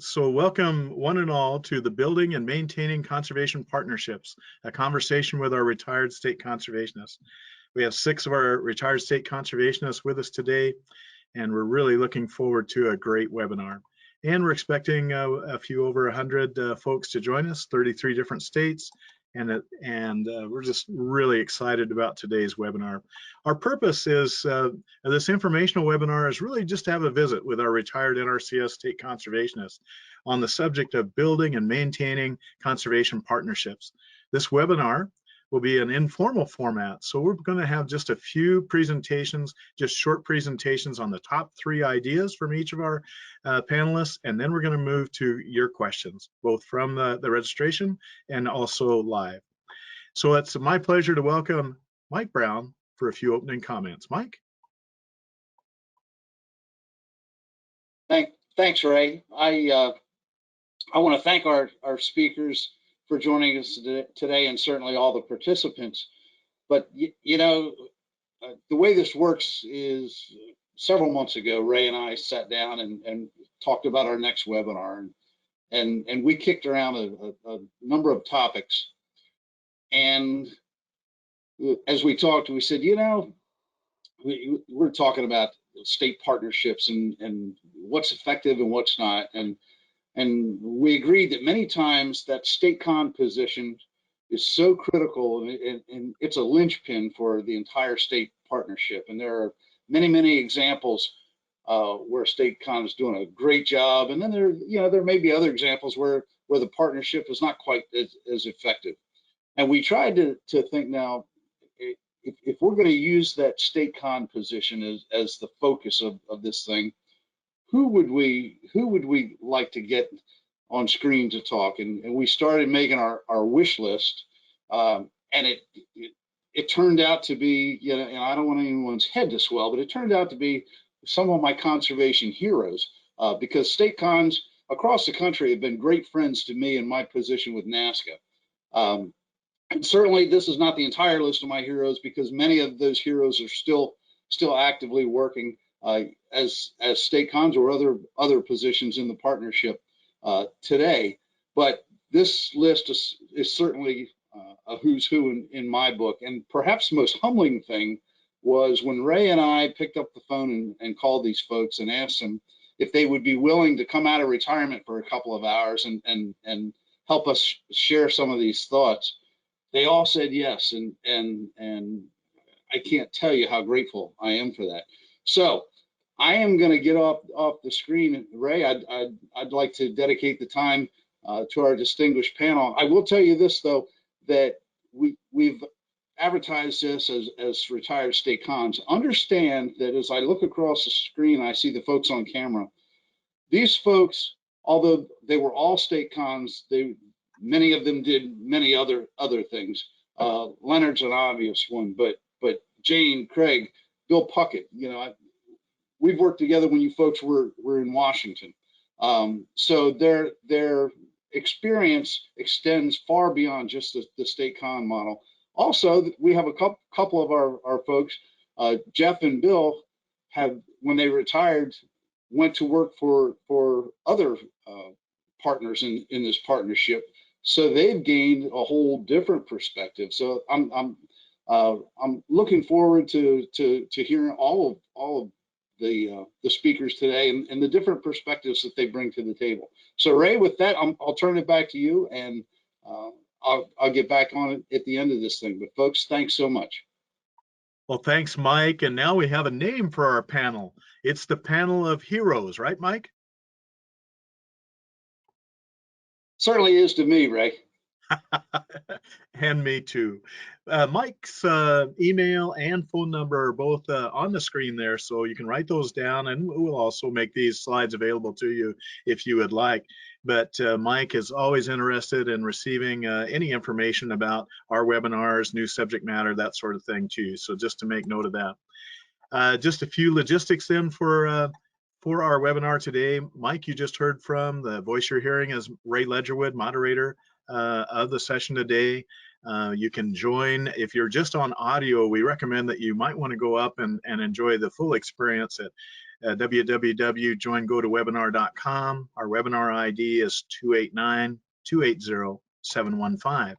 So welcome one and all to the Building and Maintaining Conservation Partnerships, a conversation with our retired state conservationists. We have 6 of our retired state conservationists with us today, and we're really looking forward to a great webinar. And we're expecting a few over 100 folks to join us, 33 different states, and we're just really excited about today's webinar. Our purpose is this informational webinar is really just to have a visit with our retired NRCS state conservationists on the subject of building and maintaining conservation partnerships. This webinar will be an informal format. So we're going to have just a few presentations, just short presentations on the top 3 ideas from each of our panelists, and then we're going to move to your questions, both from the registration and also live. So it's my pleasure to welcome Mike Brown for a few opening comments. Mike? Thanks, Ray. I want to thank our speakers for joining us today, and certainly all the participants. But the way this works is several months ago, Ray and I sat down and talked about our next webinar, and we kicked around a number of topics. And as we talked, we said, we're talking about state partnerships and what's effective and what's not. And we agreed that many times that state con position is so critical, and it's a linchpin for the entire state partnership. And there are many, many examples where state con is doing a great job, and then there may be other examples where the partnership is not quite as effective. And we tried to think now, if we're going to use that state con position as the focus of this thing, who would we like to get on screen to talk? And we started making our wish list, and it turned out to be, and I don't want anyone's head to swell, but it turned out to be some of my conservation heroes, because state cons across the country have been great friends to me in my position with NASCA. And certainly this is not the entire list of my heroes, because many of those heroes are still actively working as state cons or other positions in the partnership today. But this list is certainly a who's who in my book. And perhaps the most humbling thing was when Ray and I picked up the phone and called these folks and asked them if they would be willing to come out of retirement for a couple of hours and help us share some of these thoughts. They all said yes, and I can't tell you how grateful I am for that. So I am going to get off the screen. Ray, I'd like to dedicate the time to our distinguished panel. I will tell you this, though, that we've advertised this as retired state cons. Understand that as I look across the screen, I see the folks on camera. These folks, although they were all state cons, many of them did many other things. Leonard's an obvious one, but Jane, Craig, Bill Puckett, we've worked together when you folks were in Washington. So their experience extends far beyond just the state con model. Also, we have a couple of our folks, Jeff and Bill, when they retired, went to work for other partners in this partnership. So they've gained a whole different perspective. So I'm looking forward to hearing all of the speakers today and the different perspectives that they bring to the table. So Ray, with that, I'll turn it back to you, and I'll get back on it at the end of this thing. But folks, thanks so much. Well, thanks, Mike. And now we have a name for our panel. It's the panel of heroes, right, Mike? Certainly is to me, Ray. And me too. Mike's email and phone number are both on the screen there, so you can write those down, and we'll also make these slides available to you if you would like. But Mike is always interested in receiving any information about our webinars, new subject matter, that sort of thing too. So just to make note of that. Just a few logistics then for our webinar today. Mike, you just heard from. The voice you're hearing is Ray Ledgerwood, moderator of the session today. You can join. If you're just on audio, we recommend that you might want to go up and enjoy the full experience www.joingotowebinar.com. Our webinar ID is 289-280-715.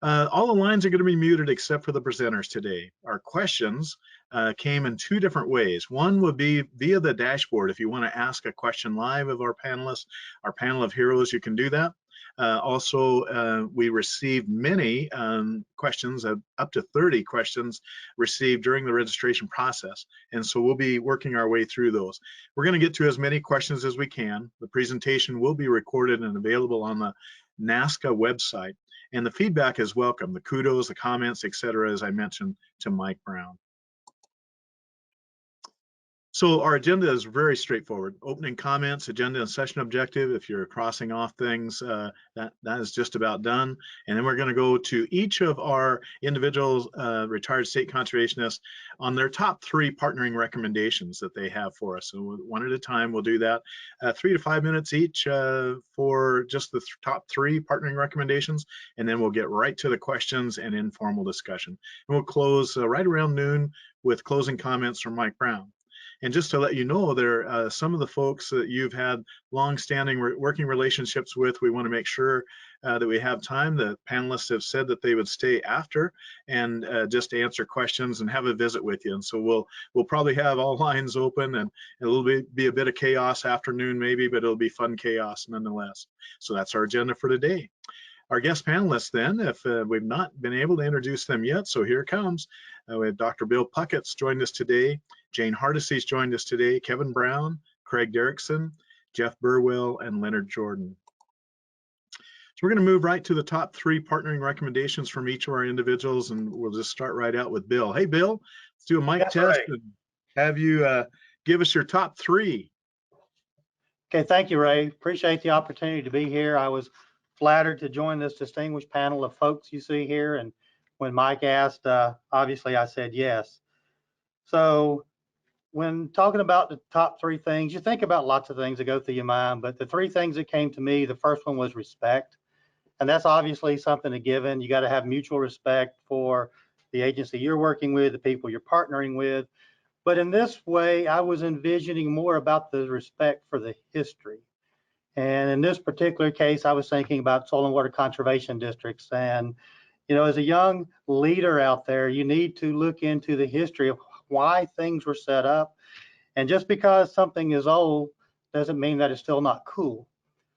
All the lines are going to be muted except for the presenters today. Our questions came in two different ways. One would be via the dashboard. If you want to ask a question live of our panelists, our panel of heroes, you can do that. Also, we received many questions, up to 30 questions received during the registration process. And so we'll be working our way through those. We're going to get to as many questions as we can. The presentation will be recorded and available on the NASCA website. And the feedback is welcome, the kudos, the comments, etc., as I mentioned to Mike Brown. So our agenda is very straightforward. Opening comments, agenda and session objective. If you're crossing off things, that is just about done. And then we're going to go to each of our individual retired state conservationists on their top 3 partnering recommendations that they have for us. So one at a time, we'll do that. 3 to 5 minutes each for just the top 3 partnering recommendations. And then we'll get right to the questions and informal discussion. And we'll close right around noon with closing comments from Mike Brown. And just to let you know, there are some of the folks that you've had long-standing working relationships with. We want to make sure that we have time. The panelists have said that they would stay after and just answer questions and have a visit with you. And so we'll probably have all lines open, and it'll be a bit of chaos afternoon maybe, but it'll be fun chaos nonetheless. So that's our agenda for today. Our guest panelists then, if we've not been able to introduce them yet, so here it comes. We have Dr. Bill Puckett's joined us today, Jane Hardesty's joined us today, Kevin Brown, Craig Derrickson, Jeff Burwell, and Leonard Jordan. So we're going to move right to the top 3 partnering recommendations from each of our individuals, and we'll just start right out with Bill. Hey, Bill, let's do a mic test and have you give us your top 3. Okay, thank you, Ray. Appreciate the opportunity to be here. I was flattered to join this distinguished panel of folks you see here, and when Mike asked, obviously I said yes. So when talking about the top 3 things, you think about lots of things that go through your mind, but the 3 things that came to me, the first one was respect. And that's obviously something a given. You got to have mutual respect for the agency you're working with, the people you're partnering with. But in this way, I was envisioning more about the respect for the history. And in this particular case, I was thinking about soil and water conservation districts. And, you know, as a young leader out there, you need to look into the history of why things were set up. And just because something is old doesn't mean that it's still not cool.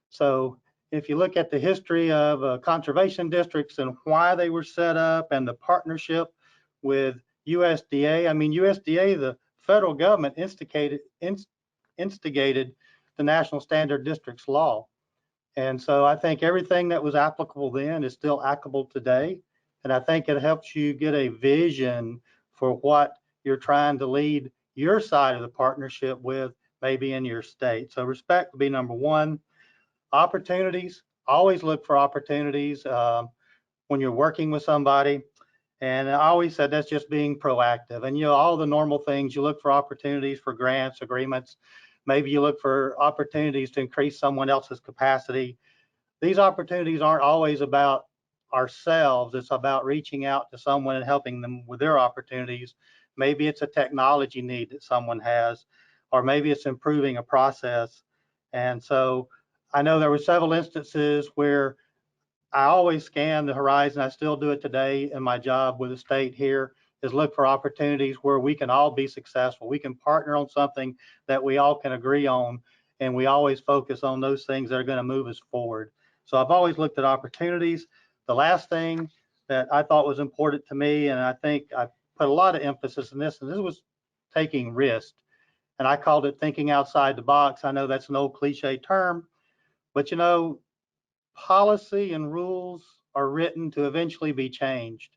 So if you look at the history of conservation districts and why they were set up and the partnership with USDA, I mean, USDA, the federal government instigated the National Standard Districts law. And so I think everything that was applicable then is still applicable today. And I think it helps you get a vision for what you're trying to lead your side of the partnership with, maybe in your state. So respect would be number 1. Opportunities, always look for opportunities when you're working with somebody. And I always said that's just being proactive. And, you know, all the normal things, you look for opportunities for grants, agreements. Maybe you look for opportunities to increase someone else's capacity. These opportunities aren't always about ourselves. It's about reaching out to someone and helping them with their opportunities. Maybe it's a technology need that someone has, or maybe it's improving a process. And so I know there were several instances where I always scan the horizon. I still do it today in my job with the state here, is look for opportunities where we can all be successful. We can partner on something that we all can agree on, and we always focus on those things that are going to move us forward. So I've always looked at opportunities. The last thing that I thought was important to me, and I think I put a lot of emphasis in this, and this was taking risk. And I called it thinking outside the box. I know that's an old cliche term, but you know, policy and rules are written to eventually be changed,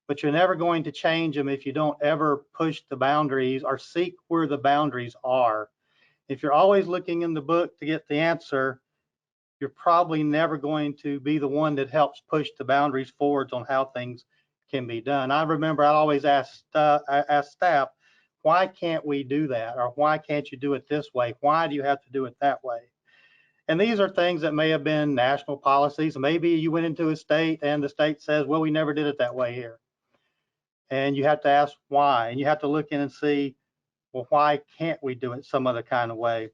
but you're never going to change them if you don't ever push the boundaries or seek where the boundaries are. If you're always looking in the book to get the answer, you're probably never going to be the one that helps push the boundaries forwards on how things can be done. I remember I always ask staff, why can't we do that? Or why can't you do it this way? Why do you have to do it that way? And these are things that may have been national policies. Maybe you went into a state and the state says, well, we never did it that way here. And you have to ask why. And you have to look in and see, well, why can't we do it some other kind of way?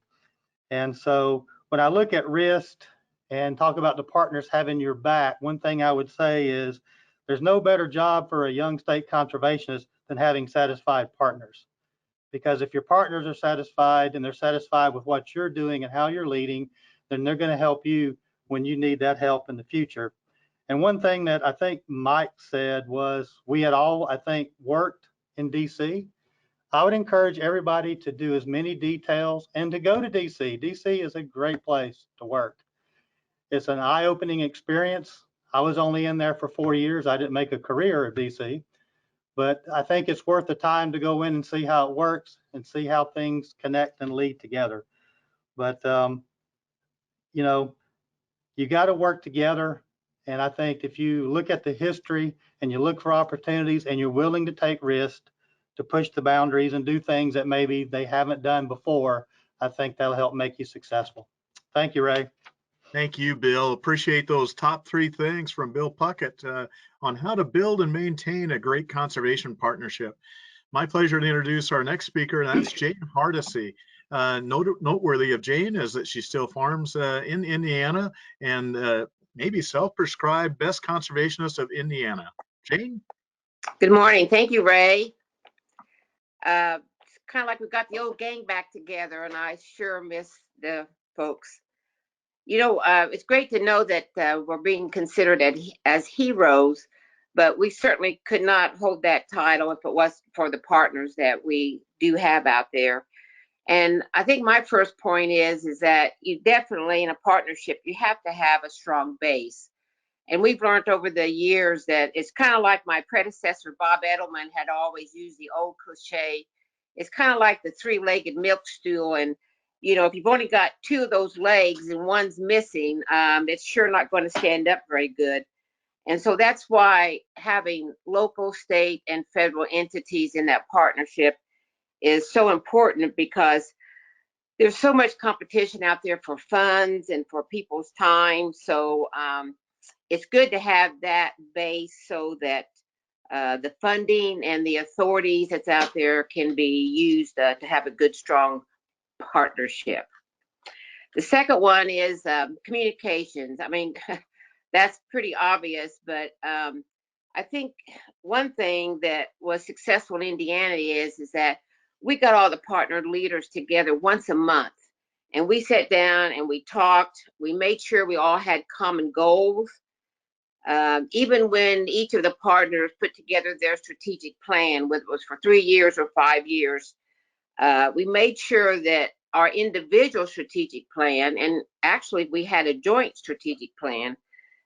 And so when I look at risk and talk about the partners having your back, one thing I would say is there's no better job for a young state conservationist than having satisfied partners. Because if your partners are satisfied and they're satisfied with what you're doing and how you're leading, then they're going to help you when you need that help in the future. And one thing that I think Mike said was we had all, I think, worked in DC. I would encourage everybody to do as many details and to go to DC. DC is a great place to work. It's an eye-opening experience. I was only in there for 4 years. I didn't make a career at DC, but I think it's worth the time to go in and see how it works and see how things connect and lead together. But, you know, you got to work together. And I think if you look at the history and you look for opportunities and you're willing to take risks, to push the boundaries and do things that maybe they haven't done before, I think that'll help make you successful. Thank you, Ray. Thank you, Bill. Appreciate those top 3 things from Bill Puckett on how to build and maintain a great conservation partnership. My pleasure to introduce our next speaker, and that's Jane Hardesty. Noteworthy of Jane is that she still farms in Indiana and maybe self-prescribed best conservationist of Indiana. Jane? Good morning. Thank you, Ray. It's kind of like we got the old gang back together, and I sure miss the folks. You know, it's great to know that we're being considered as heroes, but we certainly could not hold that title if it was for the partners that we do have out there. And I think my first point is that you definitely, in a partnership, you have to have a strong base. And we've learned over the years that it's kind of like my predecessor, Bob Edelman, had always used the old cliche. It's kind of like the 3-legged milk stool. And, you know, if you've only got 2 of those legs and one's missing, it's sure not going to stand up very good. And so that's why having local, state, and federal entities in that partnership is so important, because there's so much competition out there for funds and for people's time. So it's good to have that base so that the funding and the authorities that's out there can be used to have a good, strong partnership. The second one is communications. I mean, that's pretty obvious, but I think one thing that was successful in Indiana is that we got all the partner leaders together once a month, and we sat down and we talked. We made sure we all had common goals. Even when each of the partners put together their strategic plan, whether it was for 3 years or 5 years, we made sure that our individual strategic plan, and actually we had a joint strategic plan,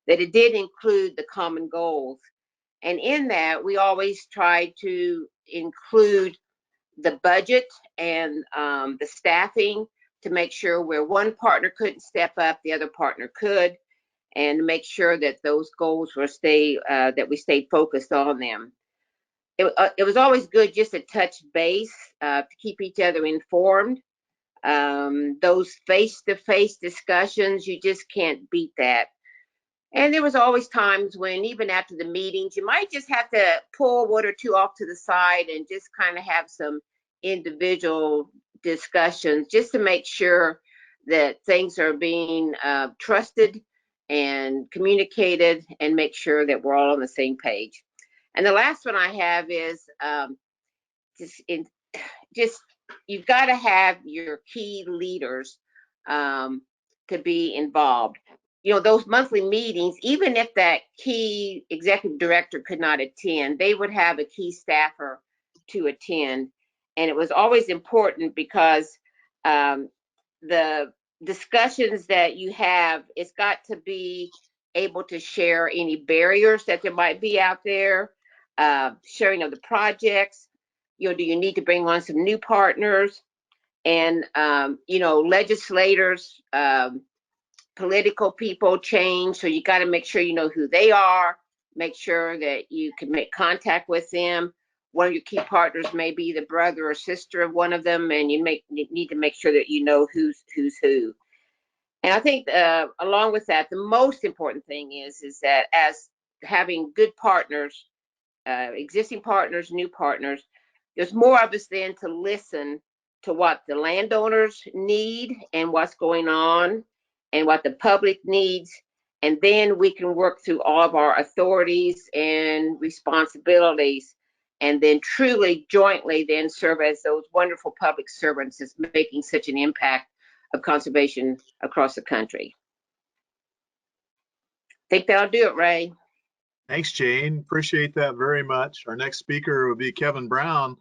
that it did include the common goals. And in that, we always tried to include the budget and the staffing to make sure where one partner couldn't step up, the other partner could, and make sure that those goals were that we stayed focused on them. It was always good just to touch base to keep each other informed. Those face-to-face discussions, you just can't beat that. And there was always times when, even after the meetings, you might just have to pull 1 or 2 off to the side and just kind of have some individual discussions just to make sure that things are being trusted and communicated, and make sure that we're all on the same page. And the last one I have is just you've got to have your key leaders to be involved. You know, those monthly meetings, even if that key executive director could not attend, they would have a key staffer to attend. And it was always important because the discussions that you have, it's got to be able to share any barriers that there might be out there, sharing of the projects. You know, do you need to bring on some new partners? And, you know, legislators, political people change, so you got to make sure you know who they are, make sure that you can make contact with them. One of your key partners may be the brother or sister of one of them, and you need to make sure that you know who's who. And I think along with that, the most important thing is that as having good partners, existing partners, new partners, there's more of us then to listen to what the landowners need and what's going on and what the public needs. And then we can work through all of our authorities and responsibilities, and then truly jointly then serve as those wonderful public servants that's making such an impact of conservation across the country. Think that'll do it, Ray. Thanks, Jane. Appreciate that very much. Our next speaker will be Kevin Brown.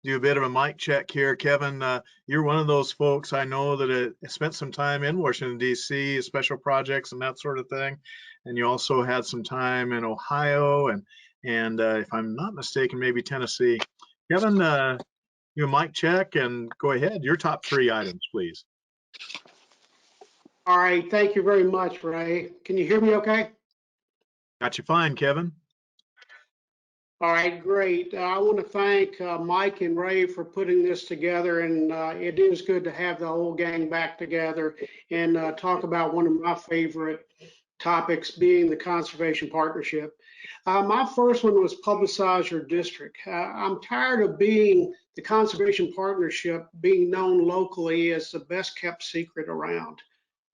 Do a bit of a mic check here. Kevin, you're one of those folks I know that spent some time in Washington, D.C., special projects and that sort of thing. And you also had some time in Ohio and if I'm not mistaken, maybe Tennessee. Kevin, you a mic check and go ahead. Your top 3 items, please. All right, thank you very much, Ray. Can you hear me okay? Got you fine, Kevin. All right, great. I want to thank Mike and Ray for putting this together, and it is good to have the whole gang back together and talk about one of my favorite topics, being the conservation partnership. My first one was publicize your district. I'm tired of being the conservation partnership being known locally as the best kept secret around.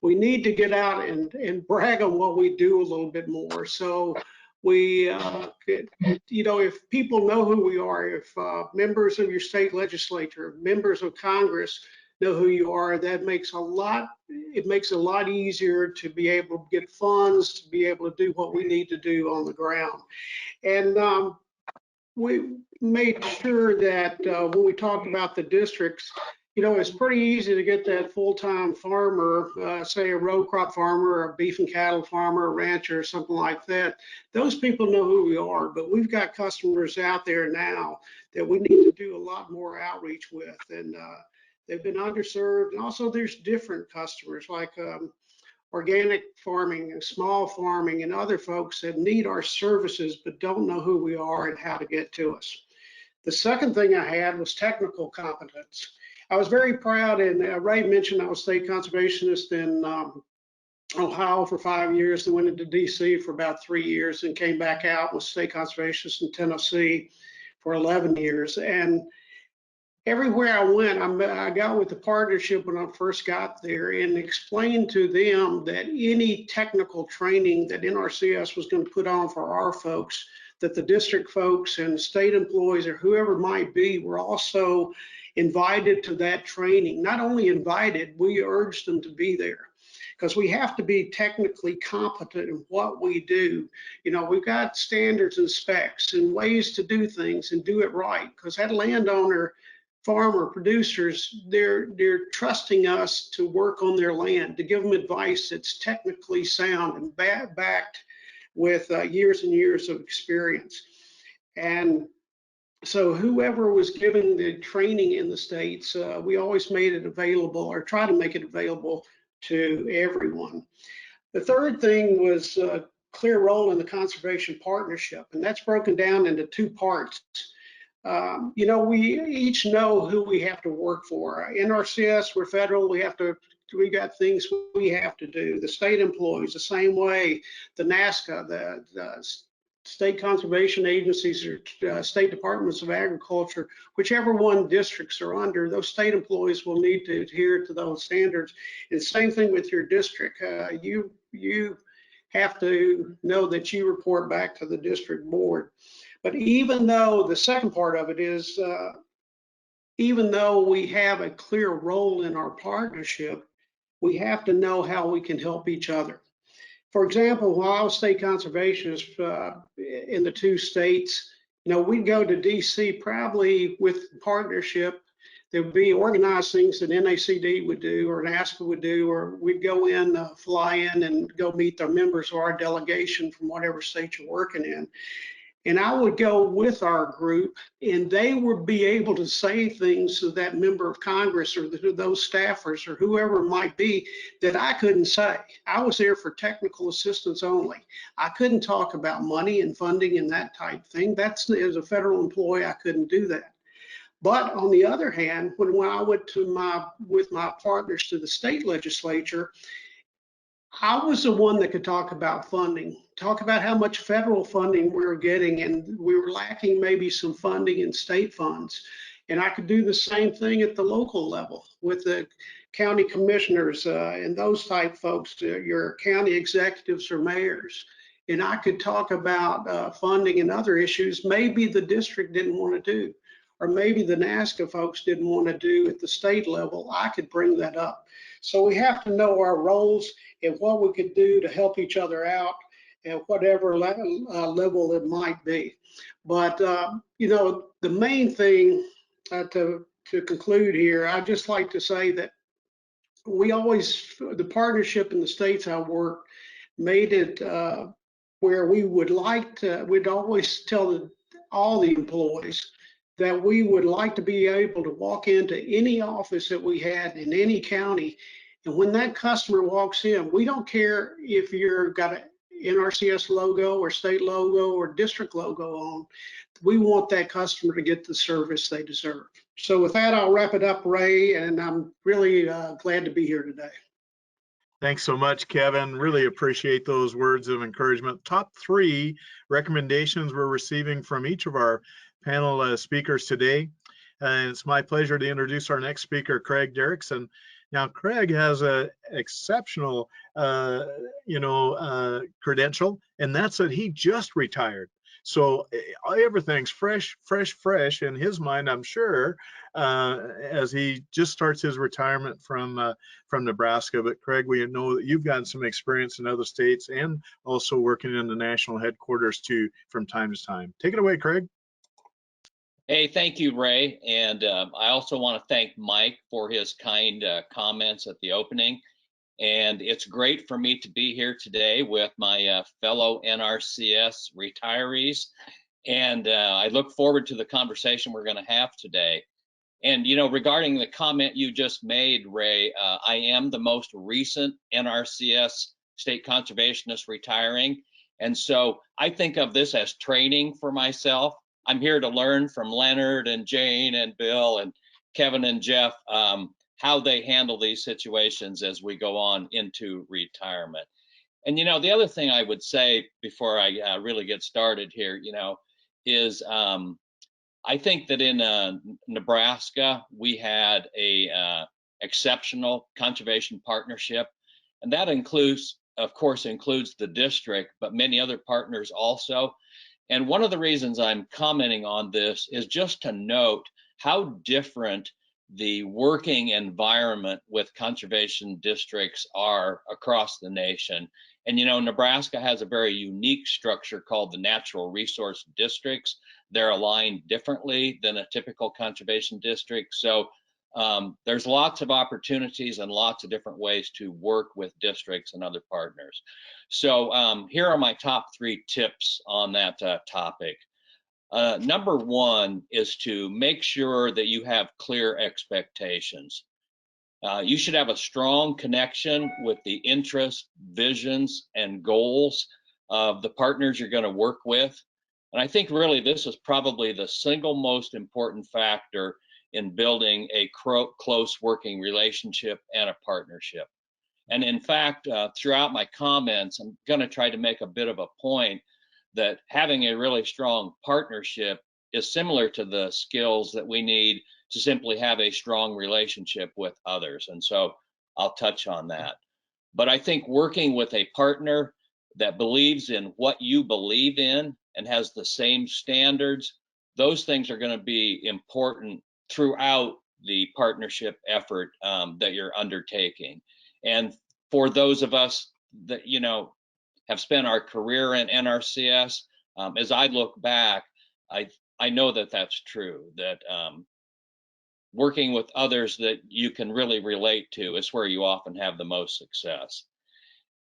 We need to get out and brag on what we do a little bit more. So we, if people know who we are, if members of your state legislature, members of Congress know who you are, that makes it makes it a lot easier to be able to get funds, to be able to do what we need to do on the ground. And we made sure that when we talked about the districts, it's pretty easy to get that full-time farmer, say a row crop farmer, or a beef and cattle farmer, a rancher, or something like that. Those people know who we are, but we've got customers out there now that we need to do a lot more outreach with, and they've been underserved. And also there's different customers like organic farming and small farming and other folks that need our services but don't know who we are and how to get to us. The second thing I had was technical competence. I was very proud, and Ray mentioned I was state conservationist in Ohio for 5 years, then went into DC for about 3 years and came back out, was state conservationist in Tennessee for 11 years. And everywhere I went, I got with the partnership when I first got there and explained to them that any technical training that NRCS was going to put on for our folks, that the district folks and state employees or whoever might be were also invited to that training. Not only invited, we urged them to be there because we have to be technically competent in what we do. We've got standards and specs and ways to do things and do it right, because that landowner, farmer, producers, they're trusting us to work on their land, to give them advice that's technically sound and backed with years and years of experience. And so whoever was giving the training in the States, we always made it available, or try to make it available to everyone. The third thing was a clear role in the conservation partnership, and that's broken down into 2 parts. We each know who we have to work for. NRCS, we're federal, we got things we have to do. The state employees, the same way. The NASCA, the state conservation agencies, or state departments of agriculture, whichever one districts are under, those state employees will need to adhere to those standards. And same thing with your district. You have to know that you report back to the district board. But even though the second part of it is, even though we have a clear role in our partnership, we have to know how we can help each other. For example, while I was state conservationist in the 2 states, we'd go to DC probably with partnership. There would be organized things that NACD would do or NASCA would do, or we'd go in, fly in and go meet their members or our delegation from whatever state you're working in. And I would go with our group, and they would be able to say things to that member of Congress or those staffers or whoever it might be that I couldn't say. I was there for technical assistance only. I couldn't talk about money and funding and that type thing. As a federal employee, I couldn't do that. But on the other hand, when I went with my partners to the state legislature, I was the one that could talk about funding, talk about how much federal funding we were getting, and we were lacking maybe some funding in state funds. And I could do the same thing at the local level with the county commissioners and those type folks, your county executives or mayors. And I could talk about funding and other issues maybe the district didn't want to do, or maybe the NASCA folks didn't want to do at the state level. I could bring that up. So we have to know our roles and what we could do to help each other out at whatever level it might be. But, you know, the main thing to conclude here, I'd just like to say that we always, the partnership in the states I worked made it where we would like to, we'd always tell all the employees that we would like to be able to walk into any office that we had in any county. And when that customer walks in, we don't care if you've got an NRCS logo or state logo or district logo on. We want that customer to get the service they deserve. So with that, I'll wrap it up, Ray, and I'm really glad to be here today. Thanks so much, Kevin. Really appreciate those words of encouragement. Top 3 recommendations we're receiving from each of our panel speakers today. And it's my pleasure to introduce our next speaker, Craig Derrickson. Now, Craig has an exceptional, credential, and that's that he just retired. So everything's fresh in his mind, I'm sure, as he just starts his retirement from Nebraska. But Craig, we know that you've gotten some experience in other states and also working in the national headquarters too from time to time. Take it away, Craig. Hey, thank you, Ray. And I also want to thank Mike for his kind comments at the opening. And it's great for me to be here today with my fellow NRCS retirees. And I look forward to the conversation we're going to have today. And, you know, regarding the comment you just made, Ray, I am the most recent NRCS state conservationist retiring. And so I think of this as training for myself. I'm here to learn from Leonard and Jane and Bill and Kevin and Jeff how they handle these situations as we go on into retirement. And, you know, the other thing I would say before I really get started here, you know, is I think that in Nebraska, we had a exceptional conservation partnership, and that includes, of course, includes the district, but many other partners also. And one of the reasons I'm commenting on this is just to note how different the working environment with conservation districts are across the nation. And, you know, Nebraska has a very unique structure called the natural resource districts. They're aligned differently than a typical conservation district. So there's lots of opportunities and lots of different ways to work with districts and other partners. So here are my top 3 tips on that topic. Number 1 is to make sure that you have clear expectations. You should have a strong connection with the interests, visions, and goals of the partners you're going to work with. And I think really this is probably the single most important factor in building a close working relationship and a partnership. And in fact, throughout my comments, I'm going to try to make a bit of a point that having a really strong partnership is similar to the skills that we need to simply have a strong relationship with others. And so I'll touch on that. But I think working with a partner that believes in what you believe in and has the same standards, those things are going to be important throughout the partnership effort that you're undertaking. And for those of us that, you know, have spent our career in NRCS, as I look back, I know that that's true, that working with others that you can really relate to is where you often have the most success.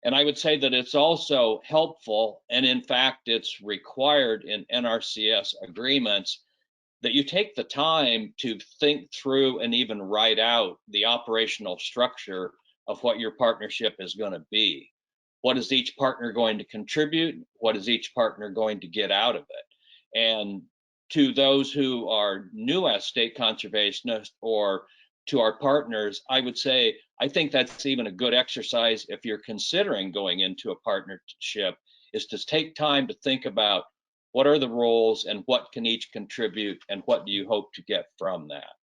And I would say that it's also helpful, and in fact, it's required in NRCS agreements, that you take the time to think through and even write out the operational structure of what your partnership is going to be. What is each partner going to contribute? What is each partner going to get out of it? And to those who are new as state conservationists or to our partners, I would say, I think that's even a good exercise if you're considering going into a partnership, is to take time to think about What are the roles and what can each contribute and what do you hope to get from that?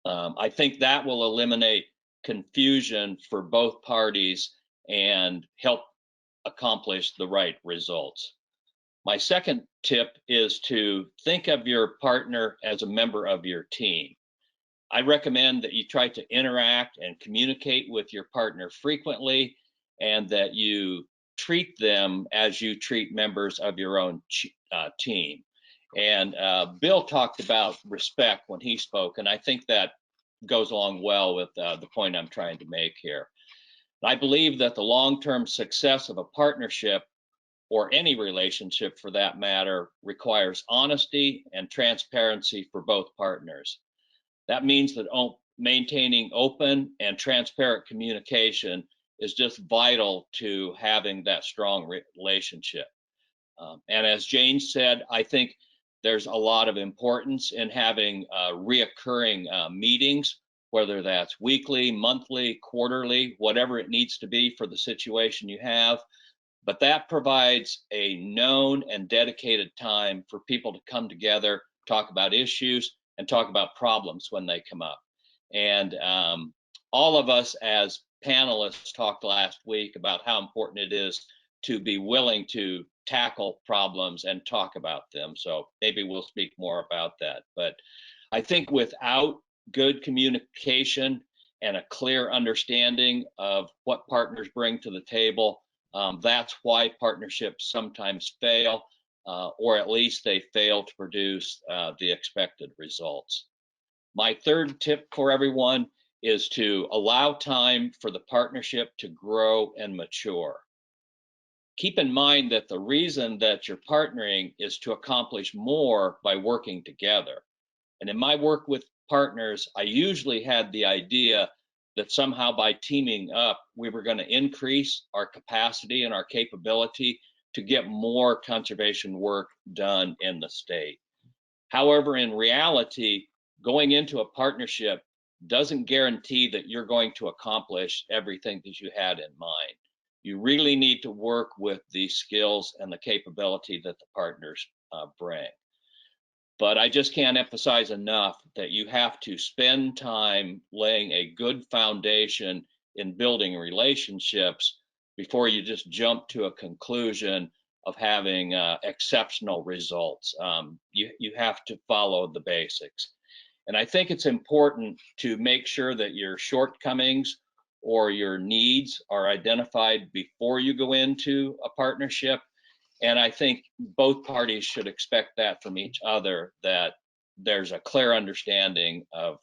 I think that will eliminate confusion for both parties and help accomplish the right results. My second tip is to think of your partner as a member of your team. I recommend that you try to interact and communicate with your partner frequently, and that you treat them as you treat members of your own team. And Bill talked about respect when he spoke, and I think that goes along well with the point I'm trying to make here. I believe that the long-term success of a partnership, or any relationship for that matter, requires honesty and transparency for both partners. That means that maintaining open and transparent communication is just vital to having that strong relationship. And as Jane said, I think there's a lot of importance in having reoccurring meetings, whether that's weekly, monthly, quarterly, whatever it needs to be for the situation you have. But that provides a known and dedicated time for people to come together, talk about issues, and talk about problems when they come up. And all of us as panelists talked last week about how important it is to be willing to tackle problems and talk about them. So maybe we'll speak more about that. But I think without good communication and a clear understanding of what partners bring to the table, that's why partnerships sometimes fail, or at least they fail to produce the expected results. My third tip for everyone is to allow time for the partnership to grow and mature. Keep in mind that the reason that you're partnering is to accomplish more by working together. And in my work with partners, I usually had the idea that somehow by teaming up, we were going to increase our capacity and our capability to get more conservation work done in the state. However, in reality, going into a partnership doesn't guarantee that you're going to accomplish everything that you had in mind. You really need to work with the skills and the capability that the partners bring. But I just can't emphasize enough that you have to spend time laying a good foundation in building relationships before you just jump to a conclusion of having exceptional results. You have to follow the basics. And I think it's important to make sure that your shortcomings or your needs are identified before you go into a partnership. And I think both parties should expect that from each other, that there's a clear understanding of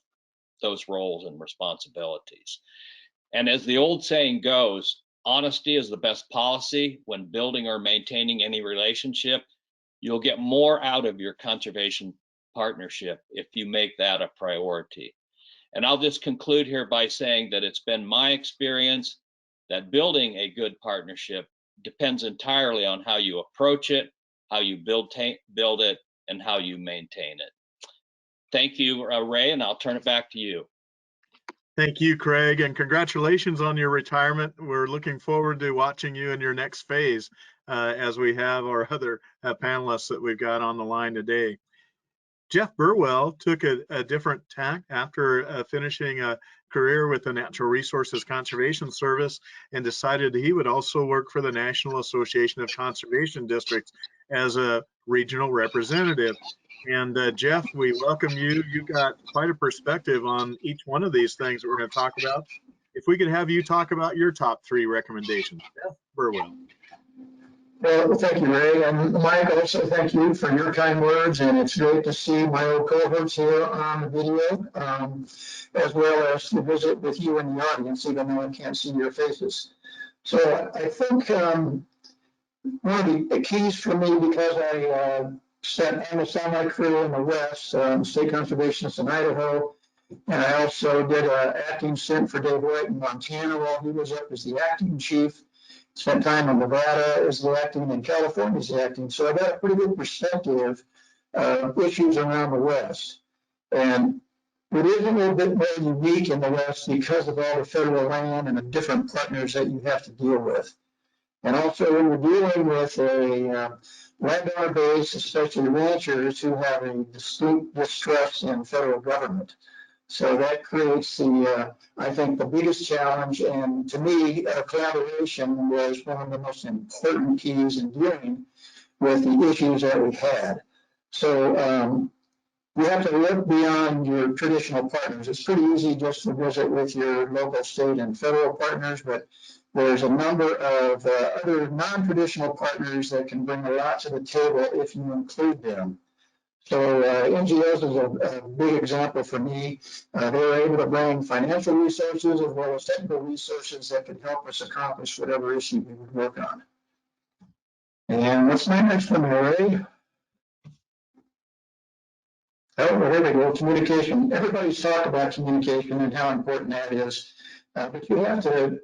those roles and responsibilities. And as the old saying goes, honesty is the best policy when building or maintaining any relationship. You'll get more out of your conservation partnership if you make that a priority. And I'll just conclude here by saying that it's been my experience that building a good partnership depends entirely on how you approach it, how you build it, and how you maintain it. Thank you, Ray, and I'll turn it back to you. Thank you, Craig, and congratulations on your retirement. We're looking forward to watching you in your next phase as we have our other panelists that we've got on the line today. Jeff Burwell took a different tack after finishing a career with the Natural Resources Conservation Service and decided he would also work for the National Association of Conservation Districts as a regional representative. And Jeff, we welcome you. You've got quite a perspective on each one of these things that we're going to talk about. If we could have you talk about your top 3 recommendations. Jeff Burwell. Well, thank you, Ray. And Mike, also thank you for your kind words. And it's great to see my old cohorts here on the video, as well as to visit with you in the audience, even though I can't see your faces. So I think one of the keys for me, because I spent almost all my career in the West, state conservationist in Idaho, and I also did an acting stint for Dave White in Montana while he was up as the acting chief. Spent time in Nevada as the acting and California as the acting. So I got a pretty good perspective of issues around the West. And it is a little bit more unique in the West because of all the federal land and the different partners that you have to deal with. And also when you're dealing with a landowner base, especially ranchers who have a distinct distrust in federal government. So that creates I think, the biggest challenge. And to me, collaboration was one of the most important keys in dealing with the issues that we had. So you have to look beyond your traditional partners. It's pretty easy just to visit with your local, state, and federal partners, but there's a number of other non-traditional partners that can bring a lot to the table if you include them. So NGOs is a big example for me. They were able to bring financial resources as well as technical resources that could help us accomplish whatever issue we would work on. And what's my next one, Ray? Oh, well, there we go, communication. Everybody's talked about communication and how important that is. But you have to,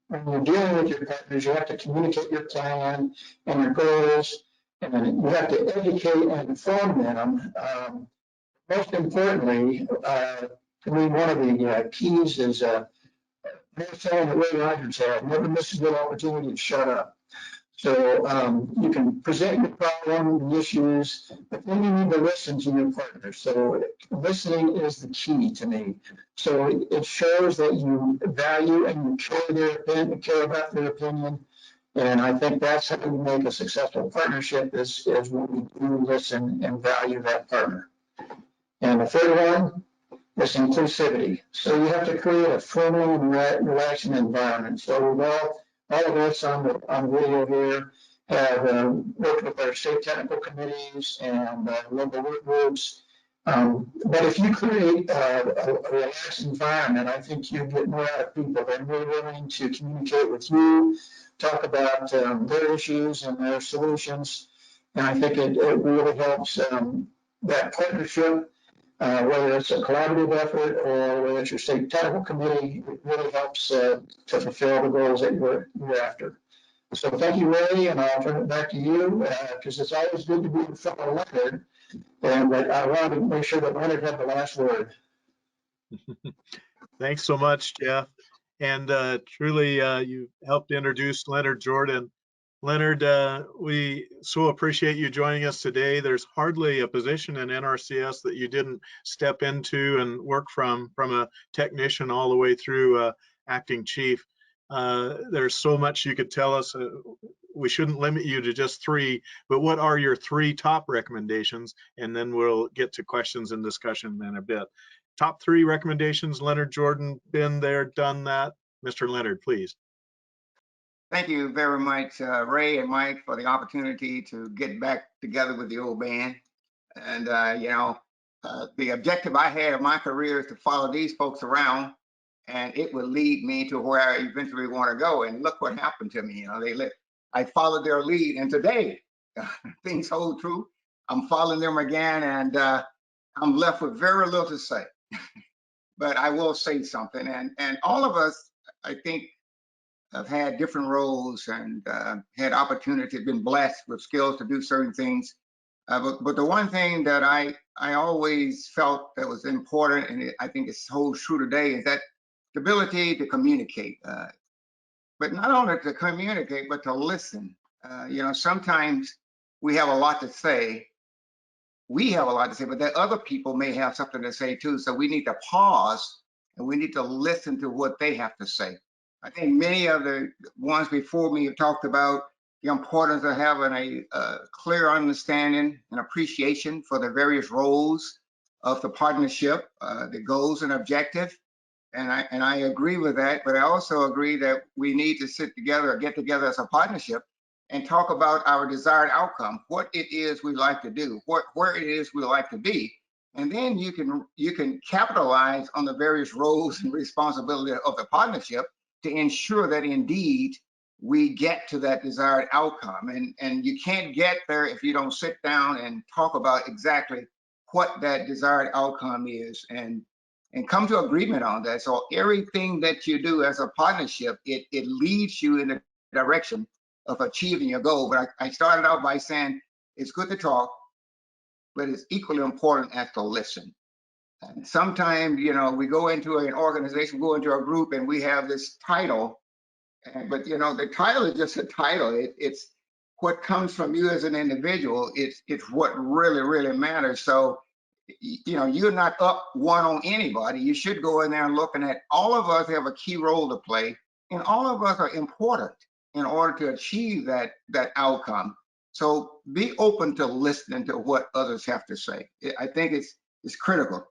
when you're dealing with your partners, you have to communicate your plan and your goals, and you have to educate and inform them. Most importantly, to me, one of the keys is never saying that Ray Rogers had, never miss a good opportunity to shut up. So you can present your problem, the issues, but then you need to listen to your partner. So listening is the key to me. So it shows that you value and you care their opinion, care about their opinion. And I think that's how we make a successful partnership is when we do listen and value that partner. And the third one is inclusivity. So you have to create a friendly and relaxing environment. So all of us on video here have worked with our state technical committees and local work groups. But if you create a relaxed environment, I think you get more out of people. They're more willing to communicate with you, talk about their issues and their solutions. And I think it really helps that partnership. Whether it's a collaborative effort or whether it's your state technical committee, it really helps to fulfill the goals that you're after. So thank you, Ray, and I'll turn it back to you because it's always good to be in front of Leonard. And I wanted to make sure that Leonard had the last word. Thanks so much, Jeff. And truly, you helped introduce Leonard Jordan. Leonard, we so appreciate you joining us today. There's hardly a position in NRCS that you didn't step into and work from a technician all the way through acting chief. There's so much you could tell us. We shouldn't limit you to just 3, but what are your 3 top recommendations? And then we'll get to questions and discussion in a bit. Top 3 recommendations, Leonard Jordan, been there, done that. Mr. Leonard, please. Thank you very much, Ray and Mike, for the opportunity to get back together with the old band. And, the objective I had of my career is to follow these folks around, and it would lead me to where I eventually want to go. And look what happened to me. I followed their lead, and today things hold true. I'm following them again, and I'm left with very little to say. But I will say something. And all of us, I think, have had different roles and had opportunity, been blessed with skills to do certain things. But the one thing that I always felt that was important, and I think it holds true today, is that the ability to communicate. But not only to communicate, but to listen. Sometimes we have a lot to say. We have a lot to say, but that other people may have something to say too. So we need to pause and we need to listen to what they have to say. I think many of the ones before me have talked about the importance of having a clear understanding and appreciation for the various roles of the partnership, the goals and objective. And I agree with that, but I also agree that we need to sit together or get together as a partnership and talk about our desired outcome, what it is we like to do, where it is we like to be. And then you can capitalize on the various roles and responsibilities of the partnership to ensure that indeed we get to that desired outcome. And you can't get there if you don't sit down and talk about exactly what that desired outcome is and come to agreement on that. So everything that you do as a partnership, it leads you in the direction of achieving your goal. But I started out by saying it's good to talk, but it's equally important as to listen. And sometimes, we go into an organization, go into a group, and we have this title, But you know, the title is just a title. It's what comes from you as an individual. It's what really matters. So, you know, you're not up one on anybody. You should go in there and looking at all of us have a key role to play, and all of us are important in order to achieve that outcome. So be open to listening to what others have to say. I think it's critical.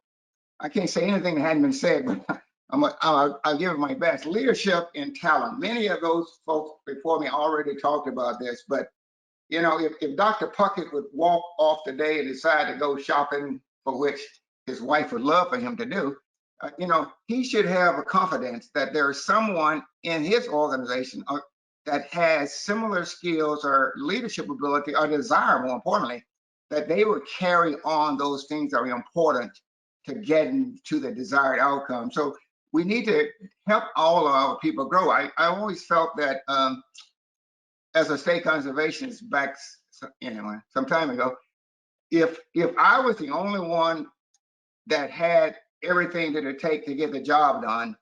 I can't say anything that hadn't been said, but I'll give it my best. Leadership and talent. Many of those folks before me already talked about this, but you know, if Dr. Puckett would walk off today and decide to go shopping, for which his wife would love for him to do, you know, he should have a confidence that there is someone in his organization that has similar skills or leadership ability or desire, more importantly, that they would carry on those things that are important to getting to the desired outcome. So we need to help all of our people grow. I always felt that as a state conservationist back anyway, some time ago, if I was the only one that had everything that it take to get the job done,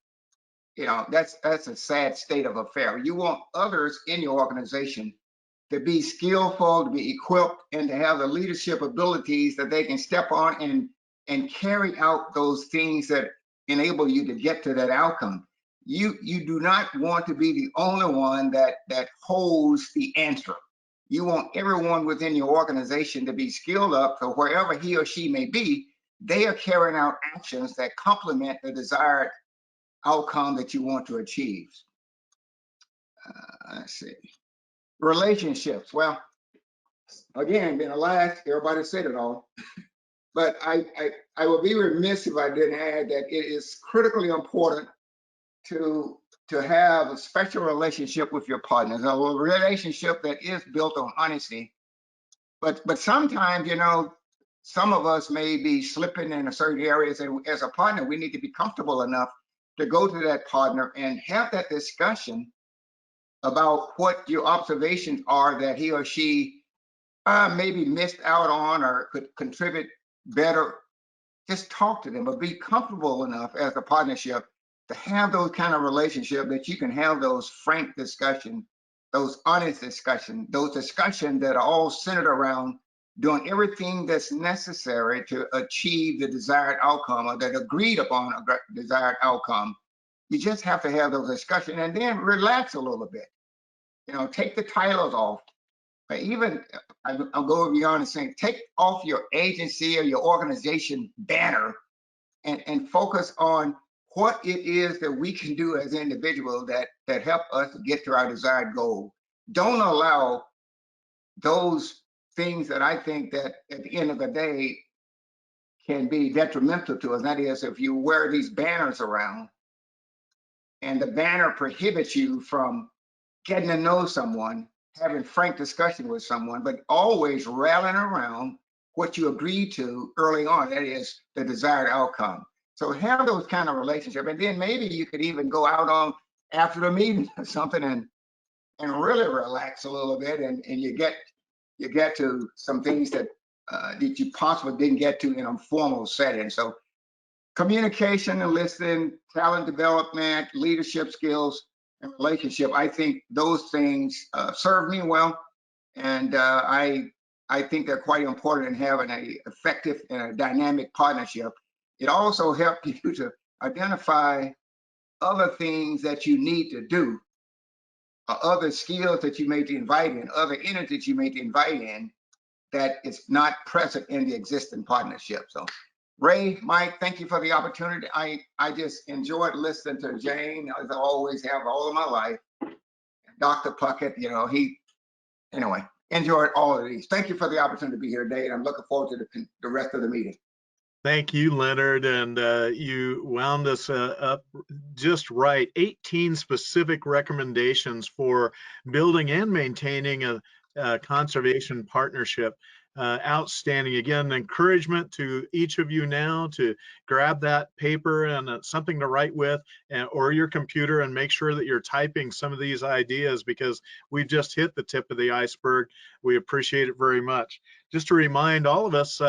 you know, that's a sad state of affair. You want others in your organization to be skillful, to be equipped, and to have the leadership abilities that they can step on and carry out those things that enable you to get to that outcome. You do not want to be the only one that holds the answer. You want everyone within your organization to be skilled up, so wherever he or she may be, they are carrying out actions that complement the desired outcome that you want to achieve. Let's see. Relationships. Well, again, being a last, everybody said it all. But I would be remiss if I didn't add that it is critically important to have a special relationship with your partners, a relationship that is built on honesty. But sometimes, you know, some of us may be slipping in certain areas, and as a partner, we need to be comfortable enough to go to that partner and have that discussion about what your observations are that he or she maybe missed out on or could contribute better. Just talk to them, but be comfortable enough as a partnership to have those kind of relationship that you can have those frank discussions, those honest discussions, those discussions that are all centered around doing everything that's necessary to achieve the desired outcome or that agreed upon a desired outcome. You just have to have those discussions and then relax a little bit. You know, take the titles off. But even I'll go beyond and saying, take off your agency or your organization banner and focus on what it is that we can do as individuals that help us get to our desired goal. Don't allow those things that I think that at the end of the day can be detrimental to us. That is, if you wear these banners around and the banner prohibits you from getting to know someone, having frank discussion with someone, but always rallying around what you agreed to early on, that is the desired outcome. So have those kind of relationships, and then maybe you could even go out on after the meeting or something and really relax a little bit, and you get to some things that that you possibly didn't get to in a formal setting. So communication and listening, talent development, leadership skills, and relationship. I think those things serve me well, and I think they're quite important in having an effective and a dynamic partnership. It also helps you to identify other things that you need to do, other skills that you may invite in, other entities you may invite in that is not present in the existing partnership. So Ray, Mike, thank you for the opportunity. I just enjoyed listening to Jane, as I always have all of my life. Dr. Puckett, you know, anyway, enjoyed all of these. Thank you for the opportunity to be here today, and I'm looking forward to the rest of the meeting. Thank you, Leonard, and you wound us up just right. 18 specific recommendations for building and maintaining a conservation partnership. Outstanding. Again, encouragement to each of you now to grab that paper and something to write with, or your computer, and make sure that you're typing some of these ideas, because we've just hit the tip of the iceberg. We appreciate it very much. Just to remind all of us,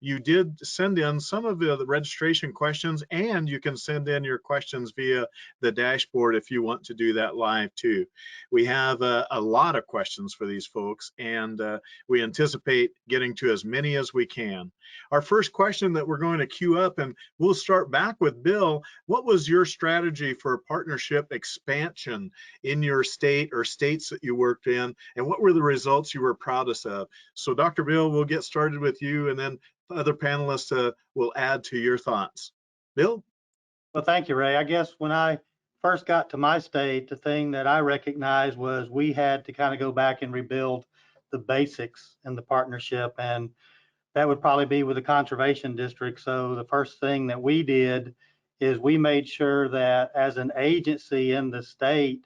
you did send in some of the registration questions, and you can send in your questions via the dashboard if you want to do that live too. We have a lot of questions for these folks, and we anticipate getting to as many as we can. Our first question that we're going to queue up, and we'll start back with Bill. What was your strategy for partnership expansion in your state or states that you worked in, and what were the results you were proudest of? So Dr. Bill, we'll get started with you, and then other panelists will add to your thoughts. Bill? Well, thank you, Ray. I guess when I first got to my state, the thing that I recognized was we had to kind of go back and rebuild the basics in the partnership, and that would probably be with the conservation district. So the first thing that we did is we made sure that as an agency in the state,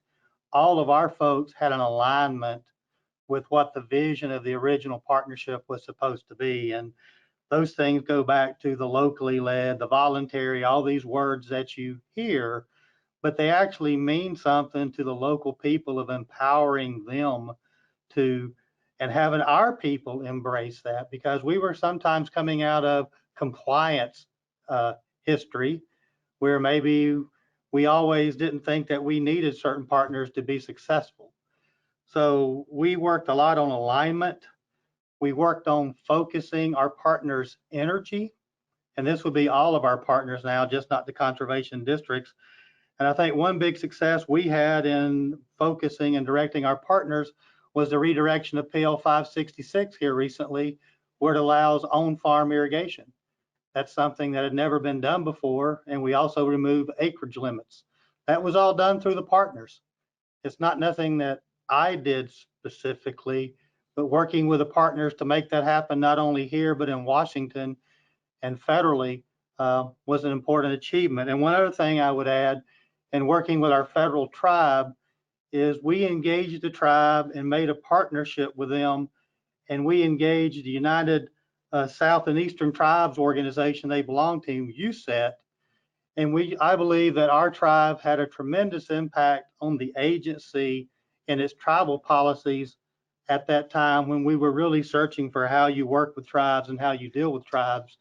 all of our folks had an alignment with what the vision of the original partnership was supposed to be. And those things go back to the locally led, the voluntary, all these words that you hear, but they actually mean something to the local people, of empowering them to, and having our people embrace that, because we were sometimes coming out of compliance history where maybe we always didn't think that we needed certain partners to be successful. So we worked a lot on alignment. We worked on focusing our partners' energy, and this would be all of our partners now, just not the conservation districts. And I think one big success we had in focusing and directing our partners was the redirection of PL 566 here recently, where it allows on-farm irrigation. That's something that had never been done before, and we also removed acreage limits. That was all done through the partners. It's not nothing that I did specifically, but working with the partners to make that happen, not only here, but in Washington and federally, was an important achievement. And one other thing I would add, in working with our federal tribe, is we engaged the tribe and made a partnership with them, and we engaged the United South and Eastern Tribes organization they belong to, USET, and I believe that our tribe had a tremendous impact on the agency and its tribal policies at that time, when we were really searching for how you work with tribes and how you deal with tribes.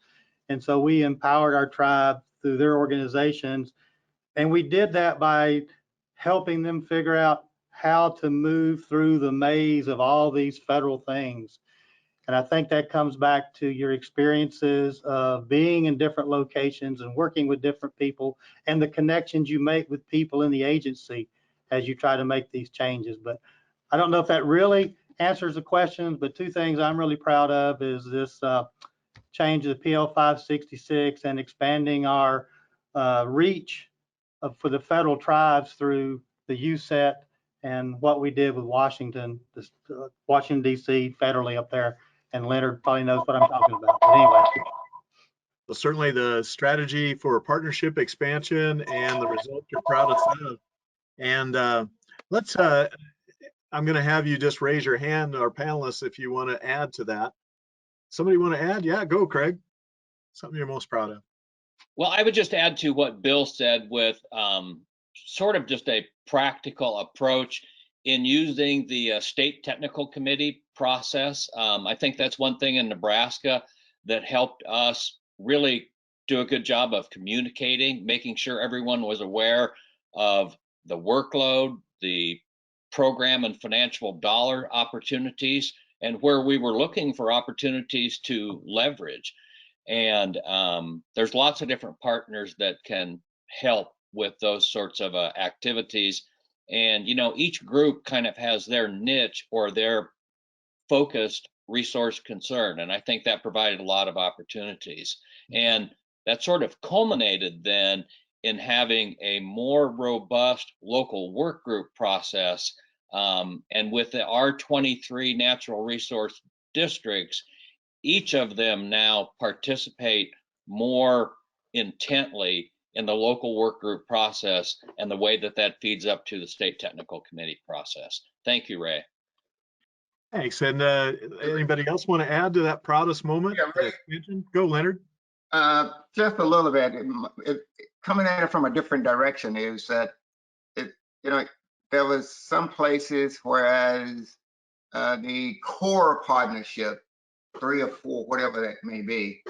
And so we empowered our tribe through their organizations, and we did that by helping them figure out how to move through the maze of all these federal things. And I think that comes back to your experiences of being in different locations and working with different people, and the connections you make with people in the agency as you try to make these changes. But I don't know if that really answers the questions, but two things I'm really proud of is this change of the PL 566 and expanding our reach for the federal tribes through the USET, and what we did with Washington, Washington D.C. federally up there. And Leonard probably knows what I'm talking about. But anyway. Well, certainly the strategy for partnership expansion and the results you're proudest of. And I'm going to have you just raise your hand, our panelists, if you want to add to that. Somebody want to add? Yeah, go, Craig. Something you're most proud of. Well, I would just add to what Bill said with sort of just a practical approach in using the state technical committee process. I think that's one thing in Nebraska that helped us really do a good job of communicating, making sure everyone was aware of the workload, the program and financial dollar opportunities, and where we were looking for opportunities to leverage. And there's lots of different partners that can help with those sorts of activities. And, you know, each group kind of has their niche or their focused resource concern. And I think that provided a lot of opportunities. And that sort of culminated then in having a more robust local work group process. And with the R23 natural resource districts, each of them now participate more intently in the local work group process, and the way that that feeds up to the state technical committee process. Thank you, Ray. Thanks. And anybody else want to add to that proudest moment? Yeah, Ray. Go, Leonard. Just a little bit. Coming at it from a different direction is that you know, there was some places whereas the core partnership, 3 or 4, whatever that may be,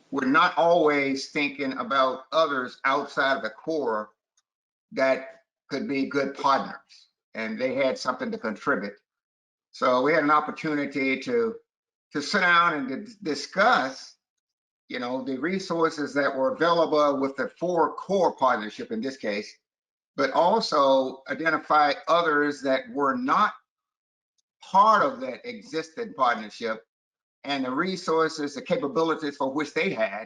we're not always thinking about others outside of the core that could be good partners, and they had something to contribute. So we had an opportunity to sit down and discuss, you know, the resources that were available with the 4 core partnership in this case, but also identify others that were not part of that existing partnership and the resources, the capabilities for which they had.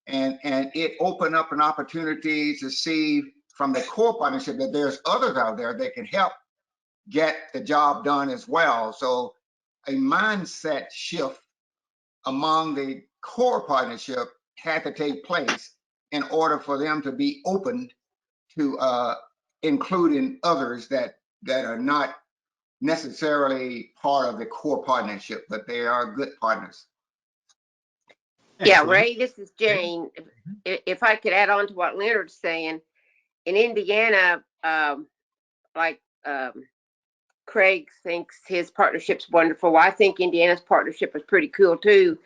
And it opened up an opportunity to see from the core partnership that there's others out there that can help get the job done as well. So a mindset shift among the core partnership had to take place in order for them to be open to including others that are not necessarily part of the core partnership, but they are good partners. Yeah, Excellent. Ray, this is Jane. If I could add on to what Leonard's saying, in Indiana, like Craig thinks his partnership's wonderful. Well, I think Indiana's partnership is pretty cool too.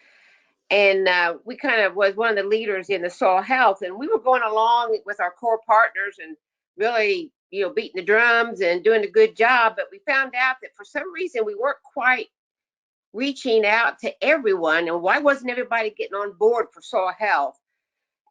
And we kind of was one of the leaders in the soil health, and we were going along with our core partners and really, you know, beating the drums and doing a good job. But we found out that for some reason we weren't quite reaching out to everyone, and why wasn't everybody getting on board for soil health?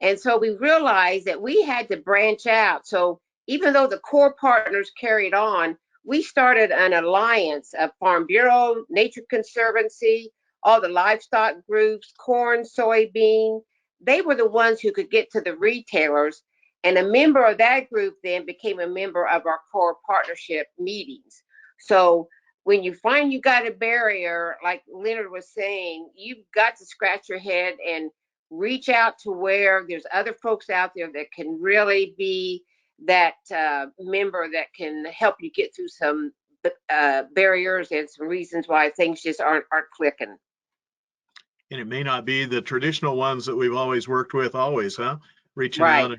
And so we realized that we had to branch out. So even though the core partners carried on, we started an alliance of Farm Bureau, Nature Conservancy, all the livestock groups, corn, soybean. They were the ones who could get to the retailers. And a member of that group then became a member of our core partnership meetings. So when you find you got a barrier, like Leonard was saying, you've got to scratch your head and reach out to where there's other folks out there that can really be that member that can help you get through some barriers and some reasons why things just aren't clicking. And it may not be the traditional ones that we've always worked with always, huh? Reaching Right. out.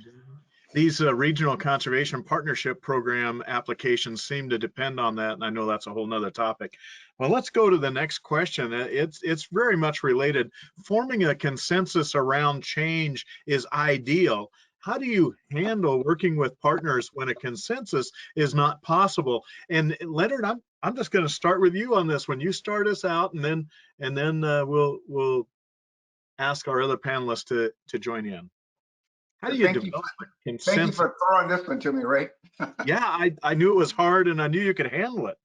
These regional conservation partnership program applications seem to depend on that, and I know that's a whole nother topic. Well, let's go to the next question. It's very much related. Forming a consensus around change is ideal. How do you handle working with partners when a consensus is not possible? And Leonard, I'm just going to start with you on this one. You start us out, and then we'll ask our other panelists to join in. How do you develop a consensus? Thank you for throwing this one to me, Ray. Yeah, I knew it was hard, and I knew you could handle it.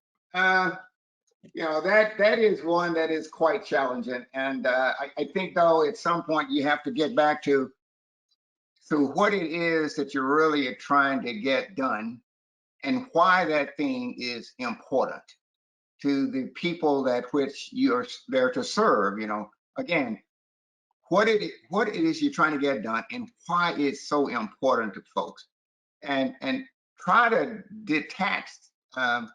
You know, that is one that is quite challenging. And I think, though, at some point you have to get back to what it is that you're really trying to get done and why that thing is important to the people that which you're there to serve. You know, again, what it is you're trying to get done and why it's so important to folks, and try to detach, I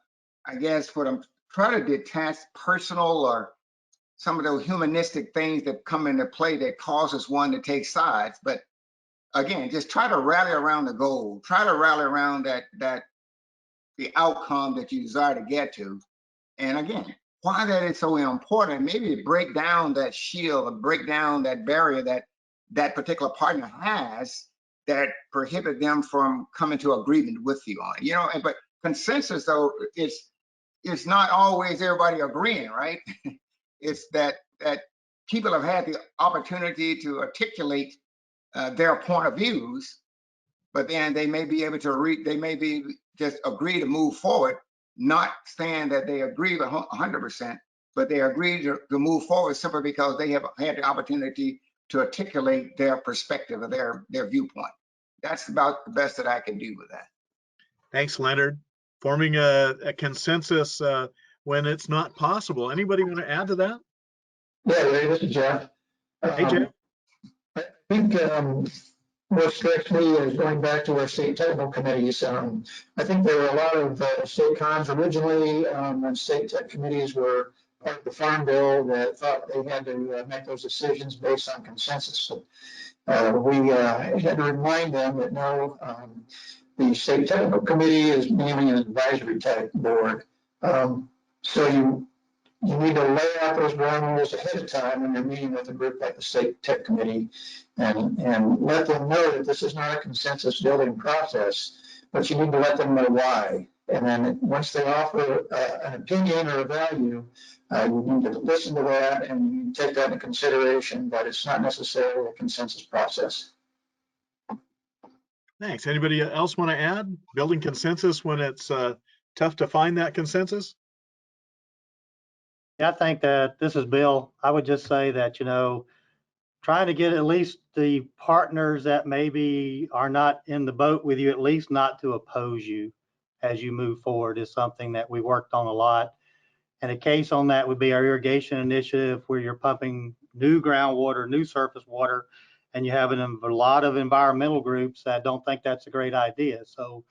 guess what I'm trying to detach personal or some of those humanistic things that come into play that causes one to take sides. But again, just try to rally around the goal, try to rally around that the outcome that you desire to get to. And again, why that is so important, maybe break down that shield, or break down that barrier that particular partner has that prohibit them from coming to agreement with you on it. You know, but consensus, though, it's not always everybody agreeing, right? It's that people have had the opportunity to articulate their point of views, but then they may be able to they may be just agree to move forward, not saying that they agree 100%, but they agree to move forward simply because they have had the opportunity to articulate their perspective or their viewpoint. That's about the best that I can do with that. Thanks, Leonard. Forming a consensus when it's not possible. Anybody want to add to that? Yeah, Ray, this is Jeff. Hey, Jeff. I think what strikes me is going back to our state technical committees. I think there were a lot of state cons originally when state tech committees were part of the Farm Bill that thought they had to make those decisions based on consensus. So, we had to remind them that no, the state technical committee is mainly an advisory type board. So you need to lay out those ground rules ahead of time when you're meeting with a group like the state tech committee and let them know that this is not a consensus building process, but you need to let them know why. And then once they offer an opinion or a value, you need to listen to that and you take that into consideration, but it's not necessarily a consensus process. Thanks. Anybody else want to add? Building consensus when it's tough to find that consensus? Yeah, I think that this is Bill. I would just say that, trying to get at least the partners that maybe are not in the boat with you, at least not to oppose you as you move forward, is something that we worked on a lot. And a case on that would be our irrigation initiative, where you're pumping new groundwater, new surface water, and you have a lot of environmental groups that don't think that's a great idea. So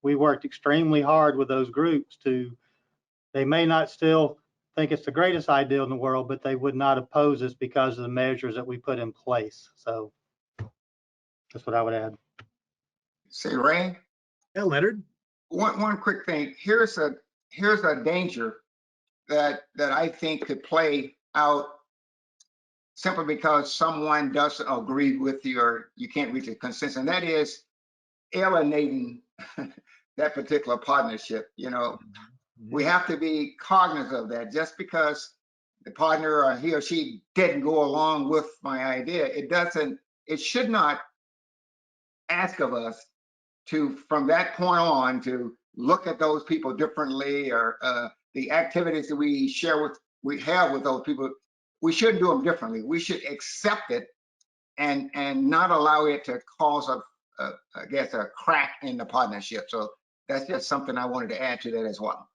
we worked extremely hard with those groups they may not still think it's the greatest idea in the world, but they would not oppose us because of the measures that we put in place. So that's what I would add. Say, Ray, Yeah, Leonard. one quick thing. Here's a danger that I think could play out simply because someone doesn't agree with you or you can't reach a consensus, and that is alienating that particular partnership. We have to be cognizant of that. Just because the partner or he or she didn't go along with my idea, it should not ask of us to, from that point on, to look at those people differently, or the activities that we have with those people. We shouldn't do them differently. We should accept it and not allow it to cause I guess a crack in the partnership. So that's just something I wanted to add to that as well.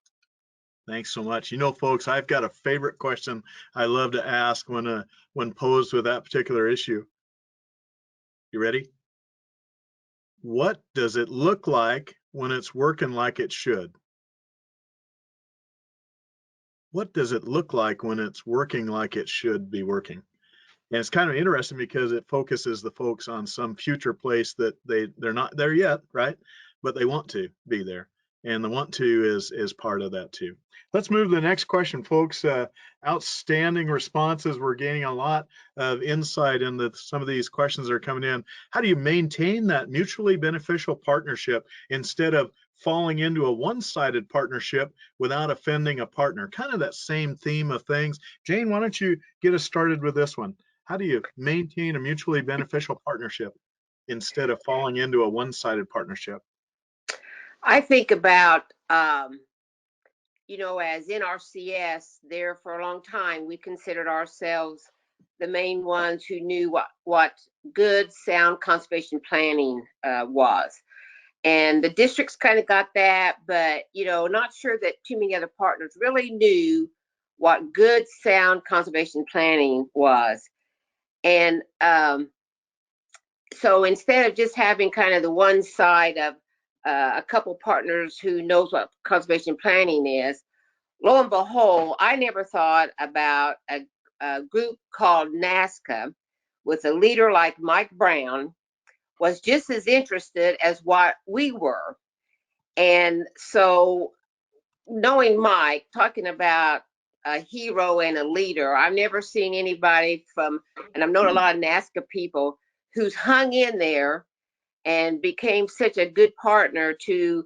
Thanks so much. Folks, I've got a favorite question I love to ask when posed with that particular issue. You ready? What does it look like when it's working like it should? What does it look like when it's working like it should be working? And it's kind of interesting because it focuses the folks on some future place that they're not there yet, right? But they want to be there. And the want to is part of that too. Let's move to the next question, folks. Outstanding responses. We're gaining a lot of insight into some of these questions that are coming in. How do you maintain that mutually beneficial partnership instead of falling into a one-sided partnership without offending a partner? Kind of that same theme of things. Jane, why don't you get us started with this one? How do you maintain a mutually beneficial partnership instead of falling into a one-sided partnership? I think about, as NRCS, there for a long time, we considered ourselves the main ones who knew what good, sound conservation planning was. And the districts kind of got that, but, not sure that too many other partners really knew what good, sound conservation planning was. And so instead of just having kind of the one side of a couple partners who knows what conservation planning is, lo and behold, I never thought about a group called NASCA with a leader like Mike Brown was just as interested as what we were. And so knowing Mike, talking about a hero and a leader, I've never seen anybody and I've known a lot of NASCA people who's hung in there and became such a good partner to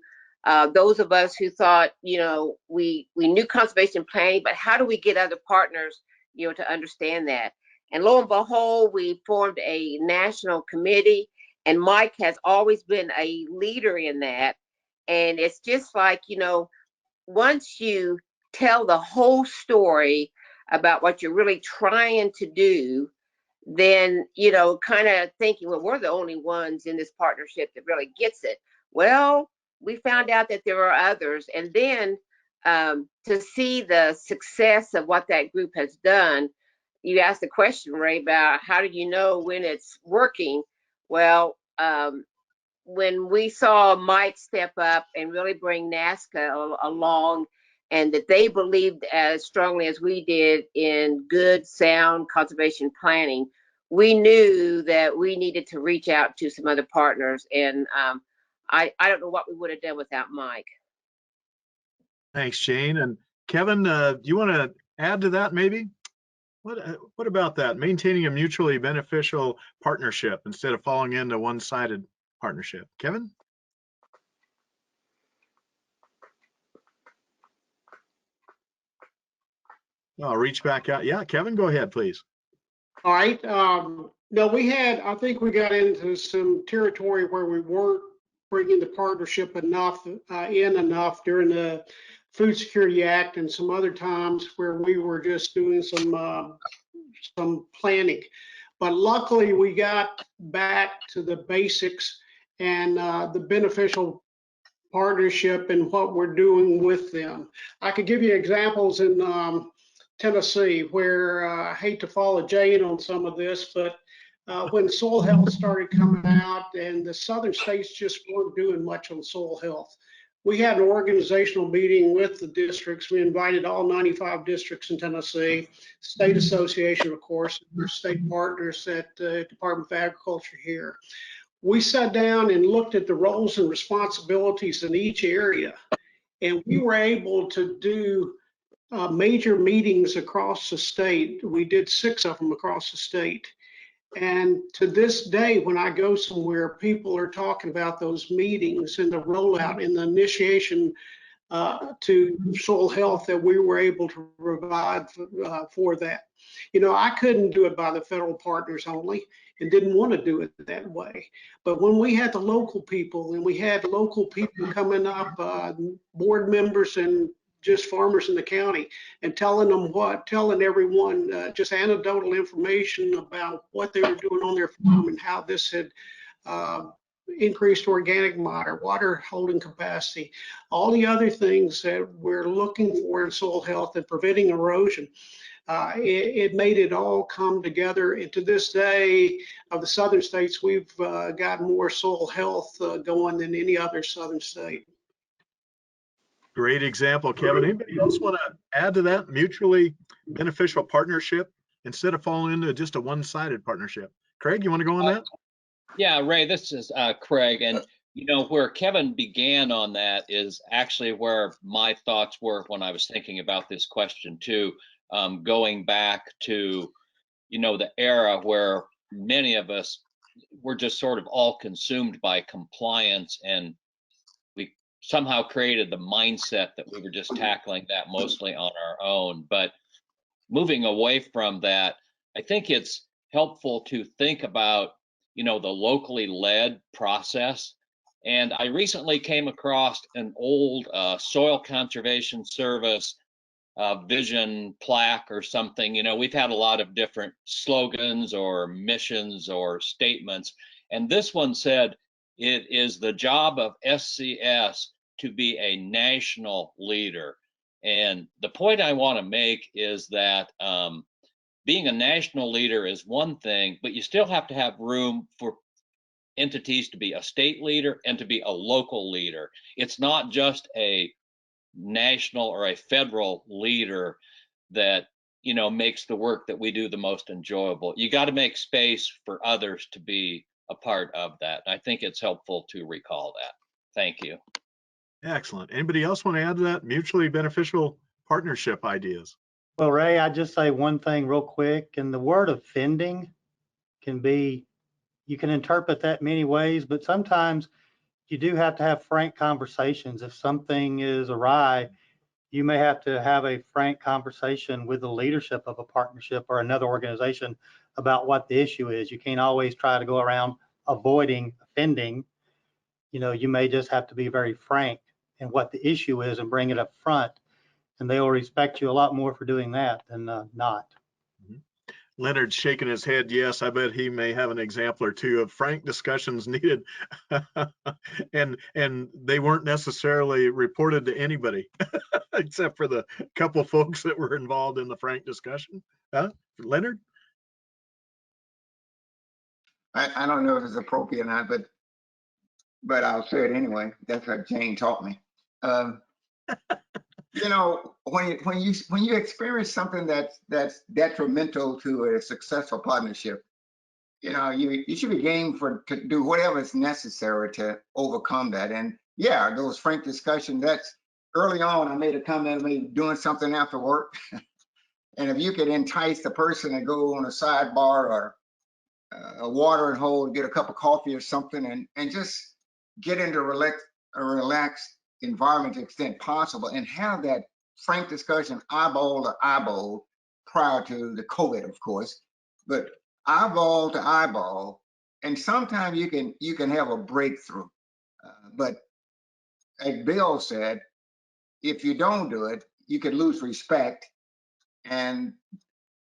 those of us who thought, we knew conservation planning, but how do we get other partners, to understand that? And lo and behold, we formed a national committee, and Mike has always been a leader in that. And it's just like, once you tell the whole story about what you're really trying to do, then, kind of thinking, well, we're the only ones in this partnership that really gets it. Well, we found out that there are others. And then to see the success of what that group has done, you asked the question, Ray, about how do you know when it's working? Well, when we saw Mike step up and really bring NASCA along, and that they believed as strongly as we did in good, sound conservation planning, we knew that we needed to reach out to some other partners. And I don't know what we would have done without Mike. Thanks, Jane. And Kevin, do you want to add to that maybe? What about that? Maintaining a mutually beneficial partnership instead of falling into one-sided partnership. Kevin? I'll reach back out. Yeah, Kevin, go ahead, please. All right. No, I think we got into some territory where we weren't bringing the partnership enough during the Food Security Act and some other times where we were just doing some planning. But luckily, we got back to the basics and the beneficial partnership and what we're doing with them. I could give you examples in Tennessee where I hate to follow Jane on some of this, but when soil health started coming out and the southern states just weren't doing much on soil health, we had an organizational meeting with the districts. We invited all 95 districts in Tennessee, state association, of course, our state partners at the Department of Agriculture here. We sat down and looked at the roles and responsibilities in each area, and we were able to do major meetings across the state. We did 6 of them across the state. And to this day, when I go somewhere, people are talking about those meetings and the rollout and the initiation to soil health that we were able to provide for that. You know, I couldn't do it by the federal partners only and didn't want to do it that way. But when we had the local people and we had local people coming up, board members and just farmers in the county, and telling everyone just anecdotal information about what they were doing on their farm and how this had increased organic matter, water holding capacity, all the other things that we're looking for in soil health and preventing erosion. It made it all come together. And to this day, of the southern states, we've got more soil health going than any other southern state. Great example, Kevin. Anybody else want to add to that? Mutually beneficial partnership instead of falling into just a one-sided partnership. Craig, you want to go on that? Yeah, Ray, this is Craig. And, you know, where Kevin began on that is actually where my thoughts were when I was thinking about this question too, going back to, you know, the era where many of us were just sort of all consumed by compliance, and we somehow created the mindset that we were just tackling that mostly on our own. But moving away from that, I think it's helpful to think about, you know, the locally led process. And I recently came across an old Soil Conservation Service vision plaque or something. You know, we've had a lot of different slogans or missions or statements, and this one said, "It is the job of SCS to be a national leader." And the point I want to make is that being a national leader is one thing, but you still have to have room for entities to be a state leader and to be a local leader. It's not just a national or a federal leader that, you know, makes the work that we do the most enjoyable. You got to make space for others to be a part of that. I think it's helpful to recall that. Thank you. Excellent. Anybody else want to add to that? Mutually beneficial partnership ideas. Well, Ray, I'd just say one thing real quick. And the word offending can be, you can interpret that many ways, but sometimes you do have to have frank conversations. If something is awry, you may have to have a frank conversation with the leadership of a partnership or another organization about what the issue is. You can't always try to go around avoiding offending. You know, you may just have to be very frank in what the issue is and bring it up front, and they will respect you a lot more for doing that than not. Leonard's shaking his head. Yes, I bet he may have an example or two of frank discussions needed, and they weren't necessarily reported to anybody except for the couple folks that were involved in the frank discussion. Leonard? I don't know if it's appropriate or not, but I'll say it anyway. That's what Jane taught me. You know, when you experience something that's detrimental to a successful partnership, you know, you should be game to do whatever is necessary to overcome that. And yeah, those frank discussions, that's early on. I made a comment of me doing something after work. And if you could entice the person to go on a sidebar or a watering hole, get a cup of coffee or something, and just get into a relaxed environment to the extent possible, and have that frank discussion eyeball to eyeball prior to the COVID, of course, but eyeball to eyeball. And sometimes you can have a breakthrough. But like Bill said, if you don't do it, you could lose respect and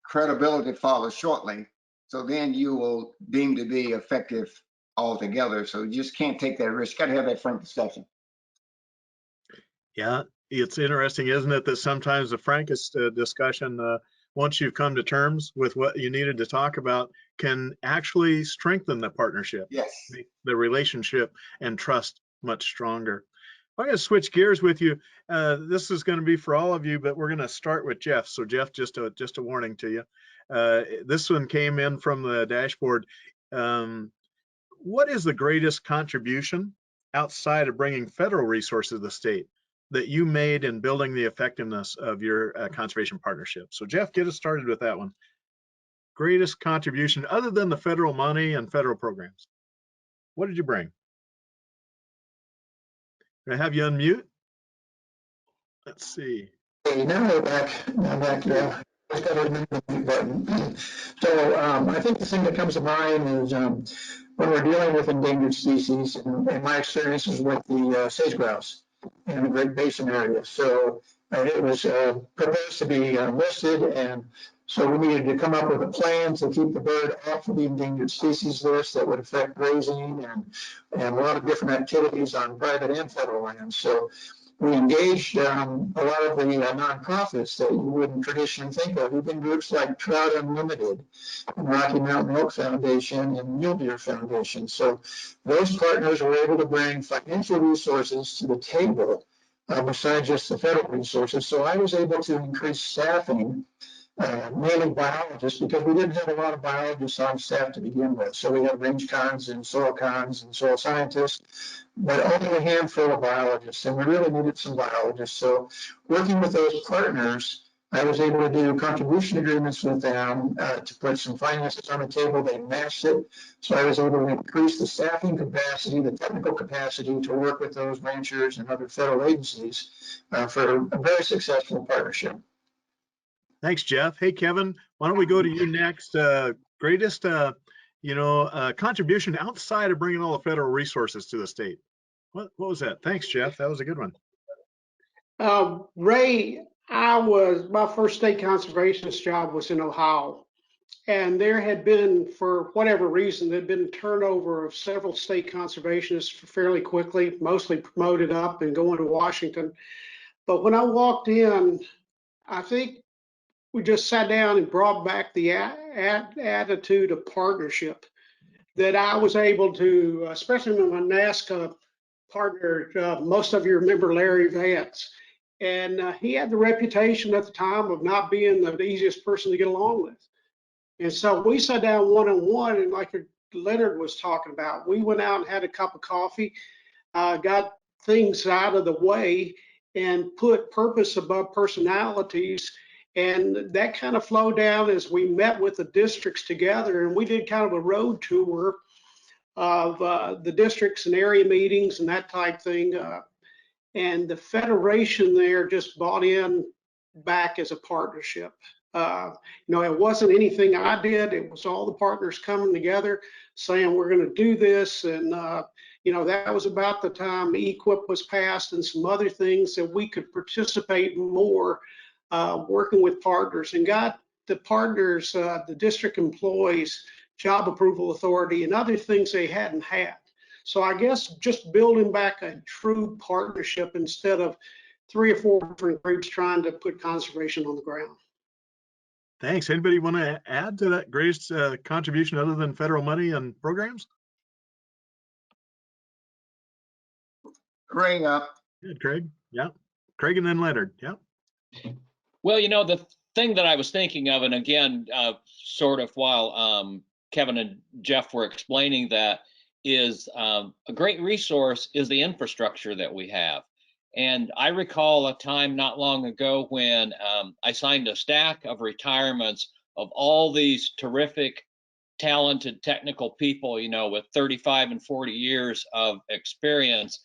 credibility follows shortly. So then you will deem to be effective altogether. So you just can't take that risk. You got to have that frank discussion. Yeah, it's interesting, isn't it, that sometimes the frankest discussion, once you've come to terms with what you needed to talk about, can actually strengthen the partnership, Yes. make the relationship and trust much stronger. I'm going to switch gears with you. This is going to be for all of you, but we're going to start with Jeff. So Jeff, just a warning to you. This one came in from the dashboard. What is the greatest contribution outside of bringing federal resources to the state that you made in building the effectiveness of your conservation partnership? So Jeff, get us started with that one. Greatest contribution other than the federal money and federal programs. What did you bring? Can I have you unmute? Let's see. Okay, now we're back. Yeah. I've got to remember the mute button. So I think the thing that comes to mind is when we're dealing with endangered species, and my experiences with the sage grouse in the Great Basin area. So it was proposed to be listed, and so we needed to come up with a plan to keep the bird off of the endangered species list that would affect grazing and a lot of different activities on private and federal land. So we engaged a lot of the nonprofits that you wouldn't traditionally think of, even groups like Trout Unlimited, and Rocky Mountain Elk Foundation, and Mule Deer Foundation. So those partners were able to bring financial resources to the table besides just the federal resources. So I was able to increase staffing, mainly biologists, because we didn't have a lot of biologists on staff to begin with. So we had range cons and soil scientists, but only a handful of biologists, and we really needed some biologists. So working with those partners, I was able to do contribution agreements with them to put some finances on the table. They matched it. So I was able to increase the staffing capacity, the technical capacity to work with those ranchers and other federal agencies for a very successful partnership. Thanks, Jeff. Hey, Kevin, why don't we go to you next? Greatest, contribution outside of bringing all the federal resources to the state. What was that? Thanks, Jeff. That was a good one. Ray, my first state conservationist job was in Ohio. And there had been, for whatever reason, there'd been turnover of several state conservationists fairly quickly, mostly promoted up and going to Washington. But when I walked in, I think we just sat down and brought back the attitude of partnership that I was able to, especially with my NASCA partner, most of you remember Larry Vance. And he had the reputation at the time of not being the easiest person to get along with. And so we sat down one-on-one, and like Leonard was talking about, we went out and had a cup of coffee, got things out of the way, and put purpose above personalities. And that kind of flowed down as we met with the districts together, and we did kind of a road tour of the districts and area meetings and that type thing. And the federation there just bought in back as a partnership. It wasn't anything I did. It was all the partners coming together saying, we're going to do this. And, that was about the time EQIP was passed and some other things that we could participate more working with partners, and got the partners, the district employees, job approval authority, and other things they hadn't had. So I guess just building back a true partnership instead of 3 or 4 different groups trying to put conservation on the ground. Thanks. Anybody want to add to that greatest contribution other than federal money and programs? Ray, Good, Craig. Yeah. Craig and then Leonard. Yeah. Well, the thing that I was thinking of, and again, sort of while Kevin and Jeff were explaining that, is a great resource is the infrastructure that we have. And I recall a time not long ago when I signed a stack of retirements of all these terrific, talented technical people, with 35 and 40 years of experience.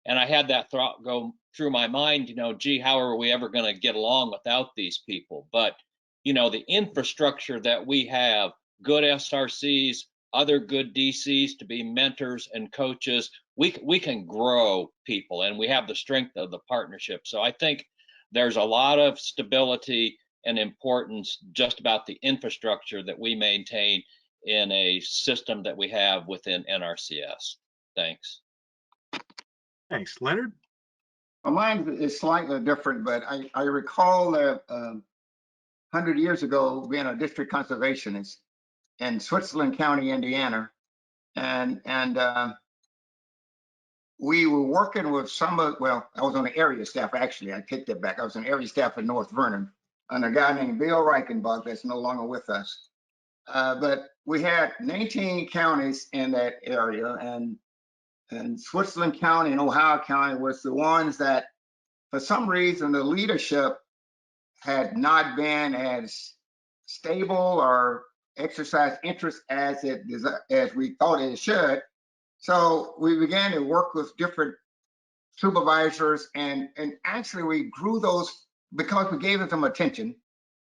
And I had that thought go through my mind, gee, how are we ever going to get along without these people? But, the infrastructure that we have, good SRCs, other good DCs to be mentors and coaches, we can grow people, and we have the strength of the partnership. So I think there's a lot of stability and importance just about the infrastructure that we maintain in a system that we have within NRCS. Thanks. Thanks. Leonard? well, mine is slightly different, but I recall that 100 years ago being a district conservationist in Switzerland County, Indiana, and we were working with well, I was on the area staff, actually. I take that back. I was on area staff in North Vernon under a guy named Bill Reichenbach that's no longer with us. But we had 19 counties in that area, and Switzerland County and Ohio County was the ones that, for some reason, the leadership had not been as stable or exercised interest as we thought it should. So we began to work with different supervisors, and actually we grew those because we gave them some attention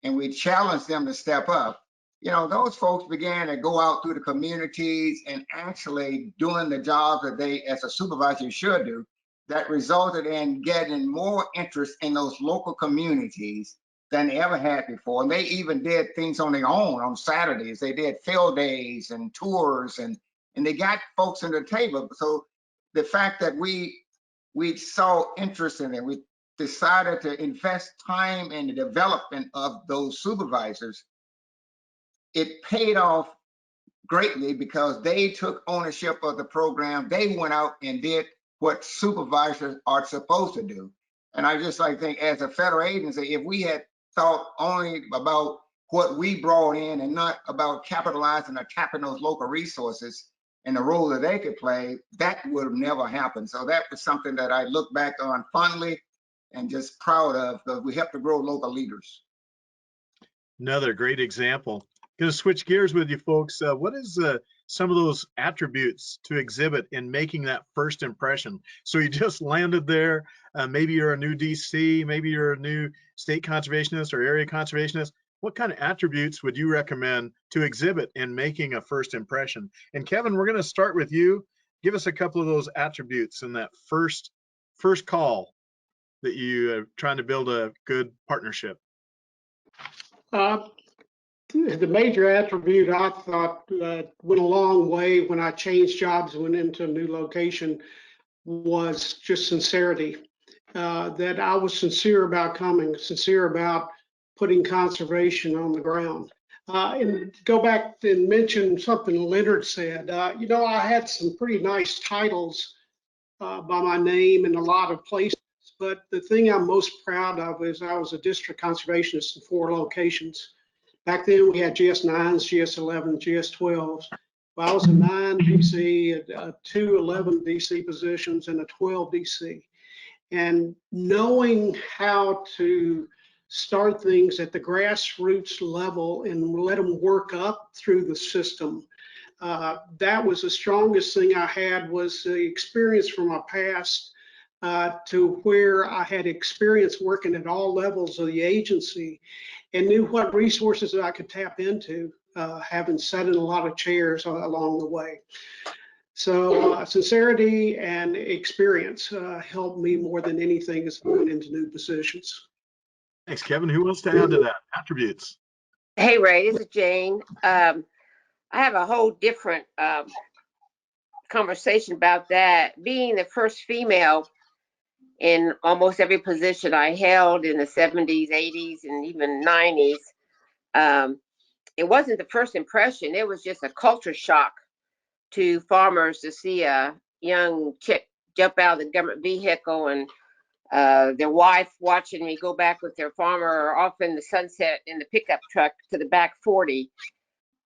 and we challenged them to step up. Those folks began to go out through the communities and actually doing the job that they, as a supervisor, should do. That resulted in getting more interest in those local communities than they ever had before. And they even did things on their own on Saturdays. They did field days and tours, and they got folks in the table. So the fact that we saw interest in it, we decided to invest time in the development of those supervisors. It paid off greatly because they took ownership of the program. They went out and did what supervisors are supposed to do. And I just think as a federal agency, if we had thought only about what we brought in and not about capitalizing or tapping those local resources and the role that they could play, that would have never happened. So that was something that I look back on fondly and just proud of, because we have to grow local leaders. Another great example. Going to switch gears with you folks. What is some of those attributes to exhibit in making that first impression? So you just landed there. Maybe you're a new DC, maybe you're a new state conservationist or area conservationist. What kind of attributes would you recommend to exhibit in making a first impression? And Kevin, we're going to start with you. Give us a couple of those attributes in that first call that you are trying to build a good partnership. The major attribute I thought went a long way when I changed jobs and went into a new location was just sincerity. That I was sincere about coming, sincere about putting conservation on the ground. And go back and mention something Leonard said. I had some pretty nice titles by my name in a lot of places, but the thing I'm most proud of is I was a district conservationist in 4 locations. Back then we had GS9s, GS11, GS12s. Well, I was a 9 DC, 2 11 DC positions, and a 12 DC. And knowing how to start things at the grassroots level and let them work up through the system, that was the strongest thing I had, was the experience from my past to where I had experience working at all levels of the agency and knew what resources I could tap into, having sat in a lot of chairs along the way. So sincerity and experience helped me more than anything as I went into new positions. Thanks, Kevin. Who wants to add to that? Attributes. Hey, Ray, this is Jane. I have a whole different conversation about that. Being the first female in almost every position I held in the 70s, 80s, and even 90s, it wasn't the first impression. It was just a culture shock to farmers to see a young chick jump out of the government vehicle and their wife watching me go back with their farmer off in the sunset in the pickup truck to the back 40.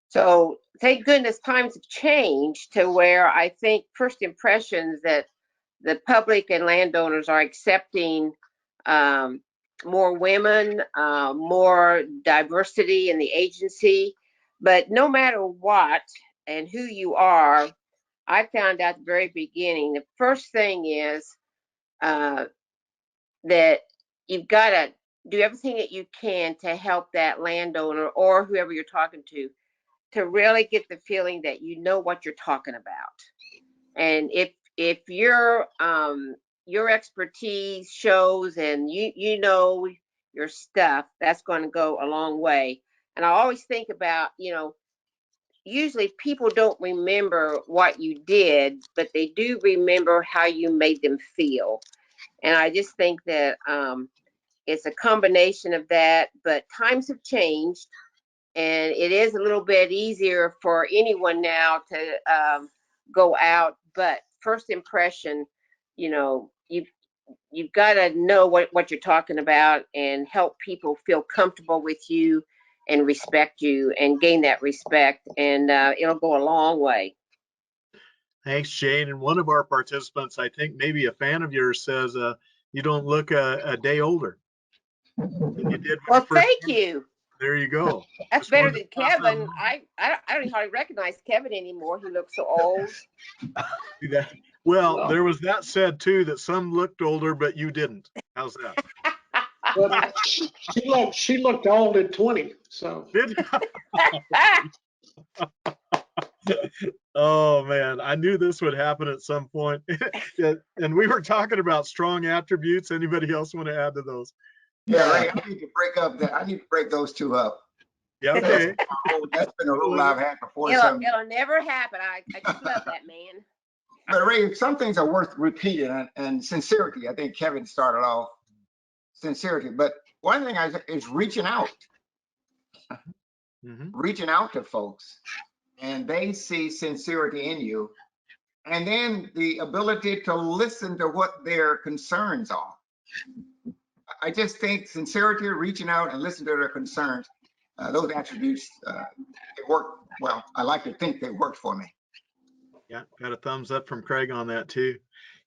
So thank goodness times have changed to where I think first impressions that the public and landowners are accepting more women, more diversity in the agency. But no matter what and who you are, I found out at the very beginning, the first thing is that you've got to do everything that you can to help that landowner or whoever you're talking to really get the feeling that you know what you're talking about. And if your expertise shows and you know your stuff, that's going to go a long way. And I always think about, usually people don't remember what you did, but they do remember how you made them feel. And I just think that it's a combination of that, but times have changed and it is a little bit easier for anyone now to go out. But first impression, you've got to know what you're talking about and help people feel comfortable with you and respect you and gain that respect. And it'll go a long way. Thanks, Jane. And one of our participants, I think maybe a fan of yours, says you don't look a day older than you did when Well, you first thank started. you. There you go. That's Just better wanted than to pass that Kevin. along. I don't even hardly recognize Kevin anymore. He looks so old. See that? Well, Well, there was that said too, that some looked older, but you didn't. How's that? but she looked old at 20. So Did Oh man, I knew this would happen at some point. Yeah, and we were talking about strong attributes. Anybody else want to add to those? Yeah, Ray, I need to break those two up. Yeah, okay. That's been a rule I've had before. It'll never happen. I just love that man. But Ray, some things are worth repeating, and sincerity. I think Kevin started off sincerity, but one thing is reaching out, reaching out to folks, and they see sincerity in you, and then the ability to listen to what their concerns are. I just think sincerity, reaching out, and listening to their concerns, those attributes, they work well. I like to think they worked for me. Yeah, got a thumbs up from Craig on that too.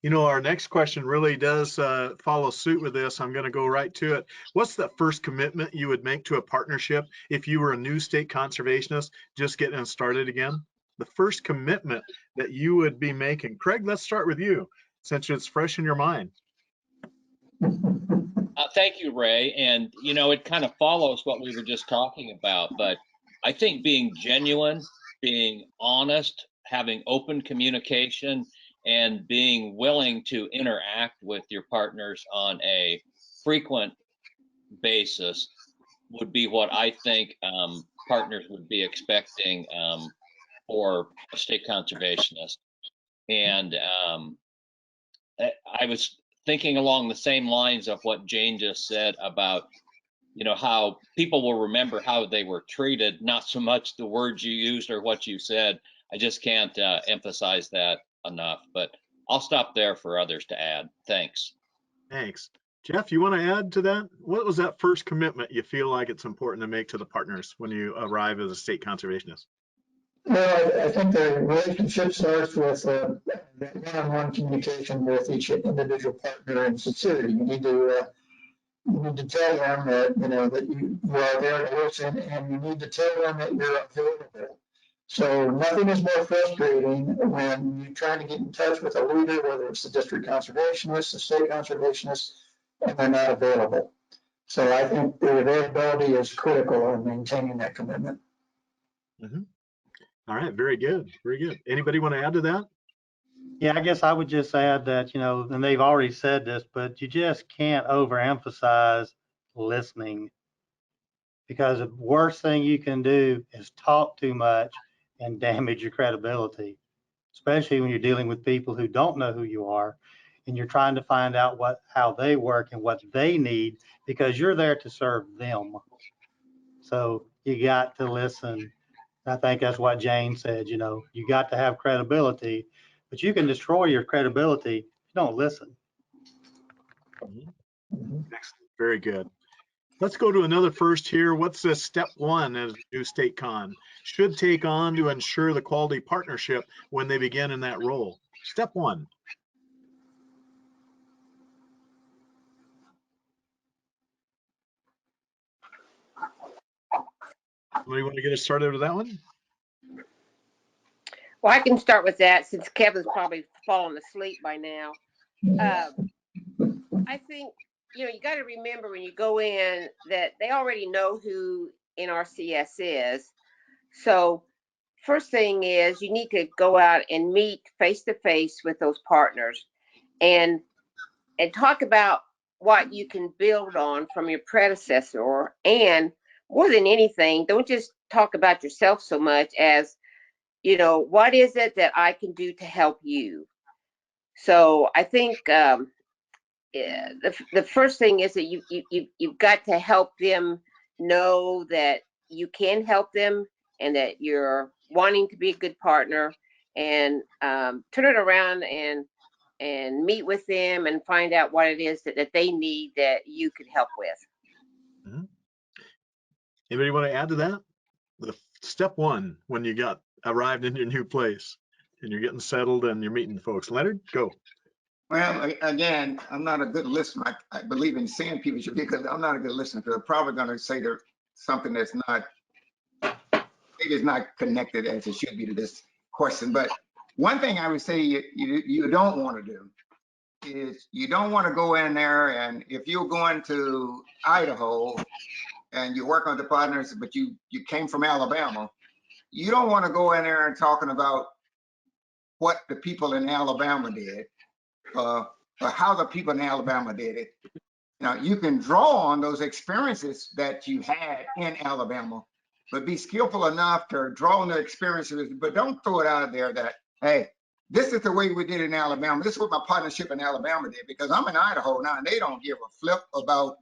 Our next question really does follow suit with this. I'm going to go right to it. What's the first commitment you would make to a partnership if you were a new state conservationist just getting started again? The first commitment that you would be making. Craig, let's start with you since it's fresh in your mind. Thank you, Ray. And, it kind of follows what we were just talking about. But I think being genuine, being honest, having open communication, and being willing to interact with your partners on a frequent basis would be what I think partners would be expecting for a state conservationist. And I was thinking along the same lines of what Jane just said about, how people will remember how they were treated, not so much the words you used or what you said. I just can't emphasize that enough, but I'll stop there for others to add. Thanks. Thanks. Jeff, you want to add to that? What was that first commitment you feel like it's important to make to the partners when you arrive as a state conservationist? Well, I think the relationship starts with one-on-one communication with each individual partner and sincerity. You need to tell them that that you are there to listen, and you need to tell them that you're available. So nothing is more frustrating when you're trying to get in touch with a leader, whether it's the district conservationist, the state conservationist, and they're not available. So I think the availability is critical in maintaining that commitment. All right, very good, very good. Anybody want to add to that? Yeah, I guess I would just add that, and they've already said this, but you just can't overemphasize listening, because the worst thing you can do is talk too much and damage your credibility, especially when you're dealing with people who don't know who you are and you're trying to find out how they work and what they need, because you're there to serve them. So you got to listen. I think that's what Jane said, you know, you got to have credibility, but you can destroy your credibility if you don't listen. Excellent. Very good. Let's go to another first here. What's the step one as a new state con should take on to ensure the quality partnership when they begin in that role? Step one. Somebody want to get us started with that one? Well, I can start with that since Kevin's probably fallen asleep by now. I think, you know, you got to remember when you go in that they already know who NRCS is. So first thing is you need to go out and meet face to face with those partners and talk about what you can build on from your predecessor. And more than anything, don't just talk about yourself so much as, you know, what is it that I can do to help you? So I think the first thing is that you've got to help them know that you can help them and that you're wanting to be a good partner, and turn it around and meet with them and find out what it is that they need that you could help with. Anybody want to add to that? The step one when you got arrived in your new place and you're getting settled and you're meeting folks. Leonard, go. Well, again, I'm not a good listener. I believe in saying people should be, because I'm not a good listener. Because I'm probably going to say something that's not, it is not connected as it should be to this question. But one thing I would say you don't want to do is you don't want to go in there, and if you're going to Idaho and you're working with the partners, but you came from Alabama, you don't want to go in there and talking about what the people in Alabama did, or how the people in Alabama did it. Now, you can draw on those experiences that you had in Alabama, but be skillful enough to draw on the experiences, but don't throw it out there that, hey, this is the way we did it in Alabama. This is what my partnership in Alabama did, because I'm in Idaho now and they don't give a flip about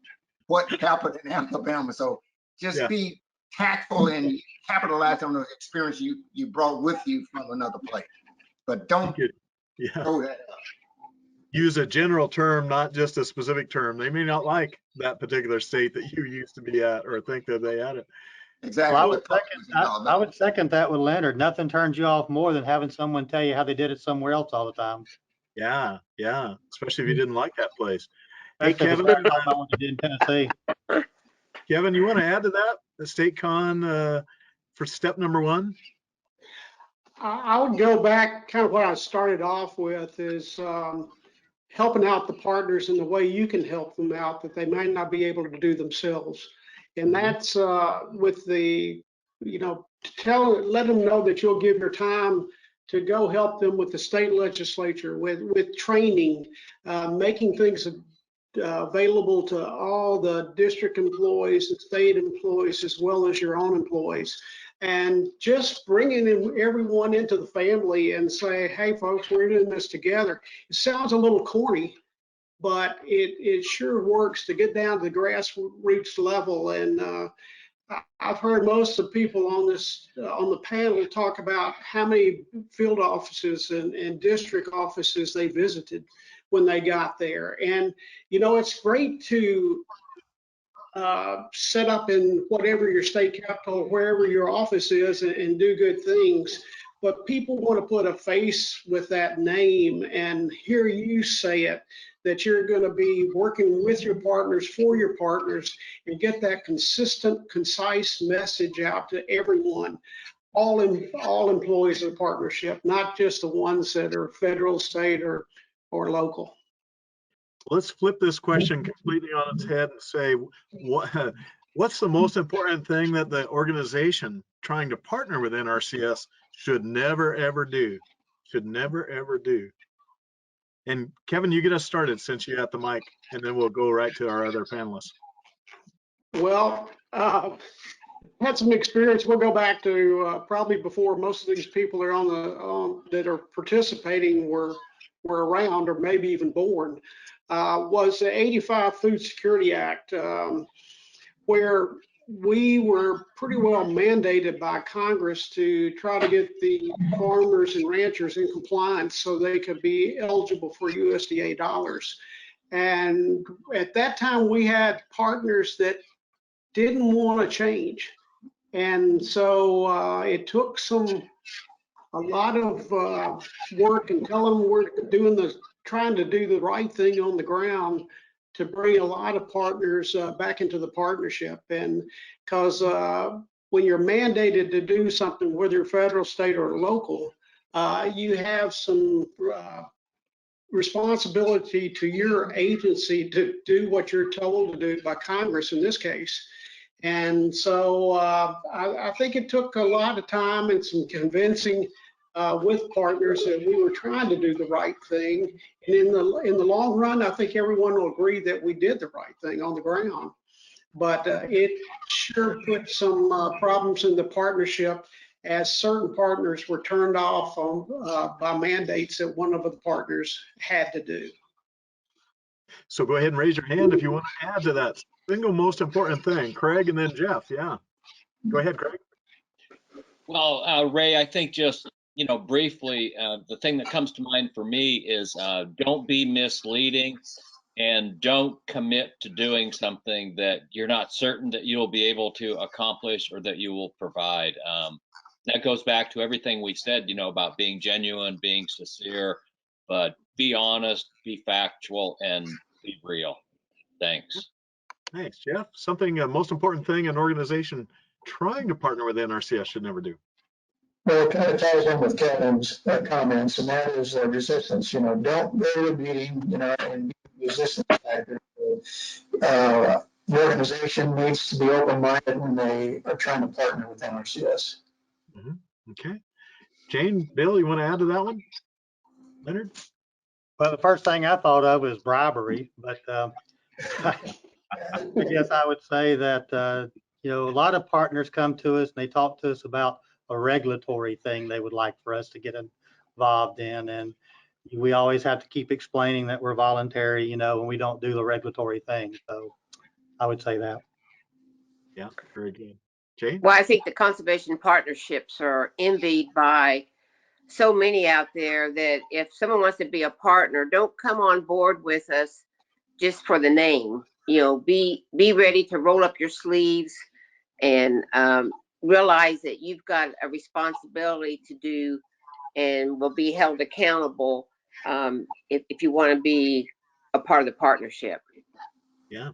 what happened in Alabama. So just be tactful and capitalize on those experiences you brought with you from another place. But don't throw that up. Use a general term, not just a specific term. They may not like that particular state that you used to be at or think that they had it. Exactly. Well, I would second that with Leonard. Nothing turns you off more than having someone tell you how they did it somewhere else all the time. Yeah, yeah. Especially if you didn't like that place. Hey, Especially Kevin. about what you did in Tennessee. Kevin, you want to add to that? The state con for step number one? I would go back, kind of what I started off with is helping out the partners in the way you can help them out that they might not be able to do themselves. And that's with the, you know, let them know that you'll give your time to go help them with the state legislature, with training, making things available to all the district employees and state employees, as well as your own employees. And just bringing everyone into the family and say, hey, folks, we're doing this together. It sounds a little corny, but it sure works to get down to the grassroots level. And I've heard most of the people on the panel talk about how many field offices and district offices they visited when they got there. And, you know, it's great to set up in whatever your state capital, wherever your office is, and do good things. But people want to put a face with that name and hear you say it, that you're going to be working with your partners, for your partners, and get that consistent, concise message out to everyone, all employees of the partnership, not just the ones that are federal, state, or local. Let's flip this question completely on its head and say, what's the most important thing that the organization trying to partner with NRCS should never, ever do? Should never, ever do. And Kevin, you get us started since you got the mic, and then we'll go right to our other panelists. Well, had some experience. We'll go back to probably before most of these people are that are participating were around or maybe even born. Was the 85 Food Security Act, where we were pretty well mandated by Congress to try to get the farmers and ranchers in compliance so they could be eligible for USDA dollars. And at that time, we had partners that didn't want to change. And so it took a lot of work and telling them we're trying to do the right thing on the ground to bring a lot of partners back into the partnership. And because when you're mandated to do something, whether federal, state, or local, you have some responsibility to your agency to do what you're told to do by Congress in this case. And so I think it took a lot of time and some convincing with partners that we were trying to do the right thing. And in the long run, I think everyone will agree that we did the right thing on the ground. But it sure put some problems in the partnership as certain partners were turned off by mandates that one of the partners had to do. So go ahead and raise your hand if you want to add to that single most important thing. Craig and then Jeff. Yeah. Go ahead, Craig. Well, Ray, I think just, briefly, the thing that comes to mind for me is don't be misleading and don't commit to doing something that you're not certain that you'll be able to accomplish or that you will provide. That goes back to everything we said, about being genuine, being sincere, but be honest, be factual, and be real. Thanks. Thanks, Jeff. Something, most important thing an organization trying to partner with NRCS should never do. Well, it kind of ties in with Kevin's comments, and that is resistance. Don't go to a meeting, and be resistant factor. The organization needs to be open-minded when they are trying to partner with NRCS. Okay. Jane, Bill, you want to add to that one? Leonard? Well, the first thing I thought of was bribery, but I guess I would say that, a lot of partners come to us and they talk to us about a regulatory thing they would like for us to get involved in. And we always have to keep explaining that we're voluntary, and we don't do the regulatory thing. So I would say that. Yeah, very good. Jane? Well, I think the conservation partnerships are envied by so many out there that if someone wants to be a partner, don't come on board with us just for the name. Be ready to roll up your sleeves and realize that you've got a responsibility to do and will be held accountable if you want to be a part of the partnership. Yeah.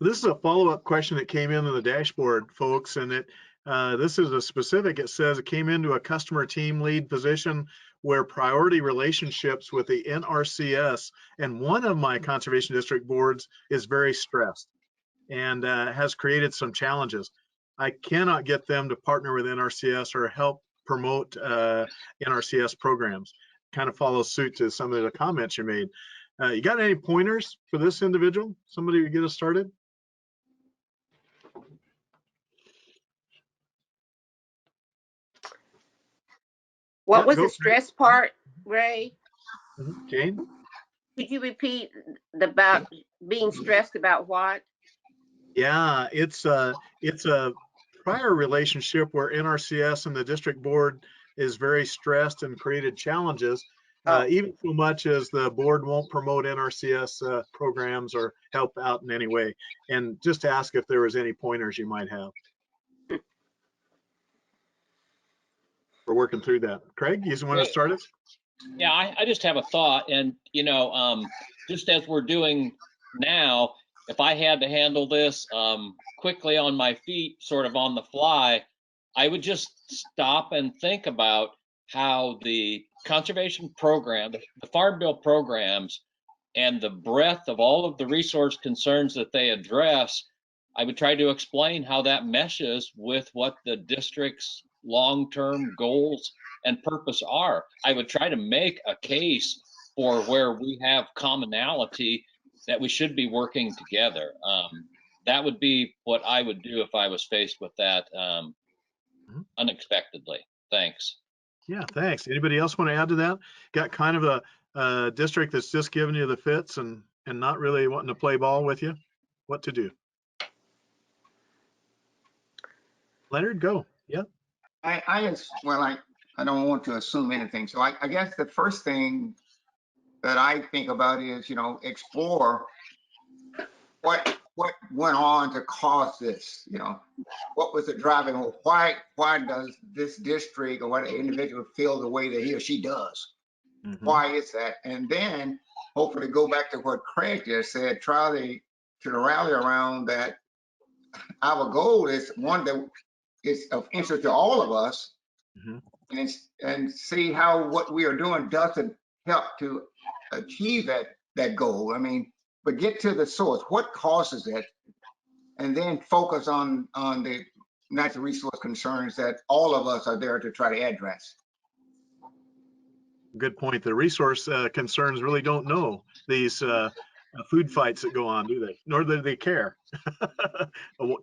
This is a follow-up question that came in on the dashboard, folks, and this is a specific. It says it came into a customer team lead position where priority relationships with the NRCS and one of my conservation district boards is very stressed and has created some challenges. I cannot get them to partner with NRCS or help promote NRCS programs. Kind of follows suit to some of the comments you made. You got any pointers for this individual? Somebody to get us started? What was the stress part, Ray? Jane? Could you repeat about being stressed about what? Yeah, it's a prior relationship where NRCS and the district board is very stressed and created challenges, even so much as the board won't promote NRCS programs or help out in any way. And just to ask if there was any pointers you might have. We're working through that. Craig, you want to start us? Yeah, I just have a thought, and just as we're doing now, if I had to handle this quickly on my feet, sort of on the fly, I would just stop and think about how the conservation program, the Farm Bill programs, and the breadth of all of the resource concerns that they address, I would try to explain how that meshes with what the district's long-term goals and purpose are. I would try to make a case for where we have commonality that we should be working together. That would be what I would do if I was faced with that unexpectedly. Thanks. Yeah, thanks. Anybody else want to add to that? Got kind of a district that's just giving you the fits and not really wanting to play ball with you? What to do? Leonard, go. Yeah. I don't want to assume anything. So I guess the first thing that I think about is, explore what went on to cause this, what was the driving, why does this district or what individual feel the way that he or she does? Mhm. Why is that? And then hopefully go back to what Craig just said, try to rally around that. Our goal is one that is of interest to all of us, Mhm. and see how what we are doing doesn't help to achieve that goal. I mean, but get to the source, what causes it, and then focus on the natural resource concerns that all of us are there to try to address. Good point. The resource concerns really don't know these food fights that go on, do they? Nor do they care.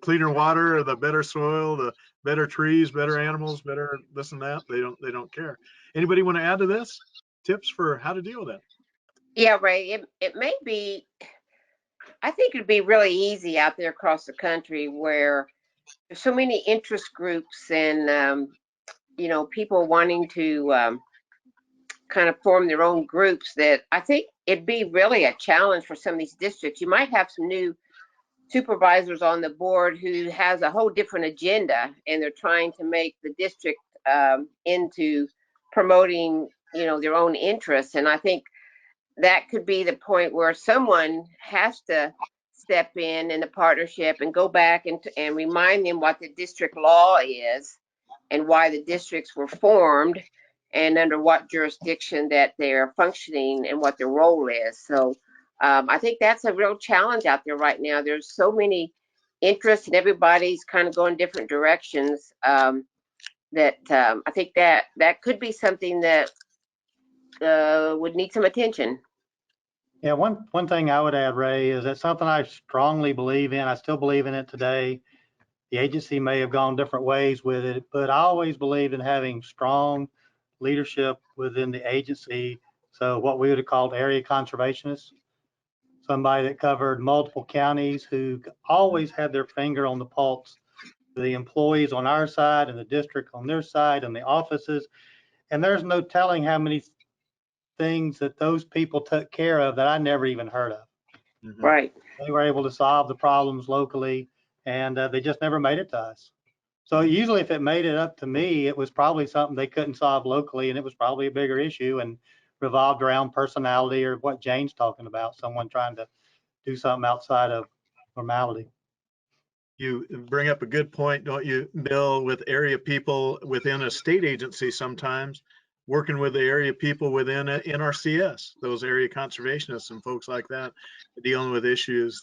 Cleaner water, the better soil, the better trees, better animals, better this and that. They don't care. Anybody want to add to this? Tips for how to deal with that? Yeah, Ray, it may be, I think it'd be really easy out there across the country where there's so many interest groups and, people wanting to kind of form their own groups that I think it'd be really a challenge for some of these districts. You might have some new supervisors on the board who has a whole different agenda and they're trying to make the district into promoting, their own interests. And I think that could be the point where someone has to step in the partnership and go back and remind them what the district law is and why the districts were formed and under what jurisdiction that they're functioning and what their role is. So I think that's a real challenge out there right now. There's so many interests and everybody's kind of going different directions that I think that could be something that would need some attention. Yeah, one thing I would add, Ray, is that something I strongly believe in. I still believe in it today. The agency may have gone different ways with it, but I always believed in having strong leadership within the agency. So what we would have called area conservationists, somebody that covered multiple counties who always had their finger on the pulse of the employees on our side and the district on their side and the offices. And there's no telling how many things that those people took care of that I never even heard of. Mhm. Right. They were able to solve the problems locally, and they just never made it to us. So usually if it made it up to me, it was probably something they couldn't solve locally, and it was probably a bigger issue and revolved around personality or what Jane's talking about, someone trying to do something outside of normality. You bring up a good point, don't you, Bill, with area people within a state agency sometimes working with the area people within a NRCS, those area conservationists and folks like that, dealing with issues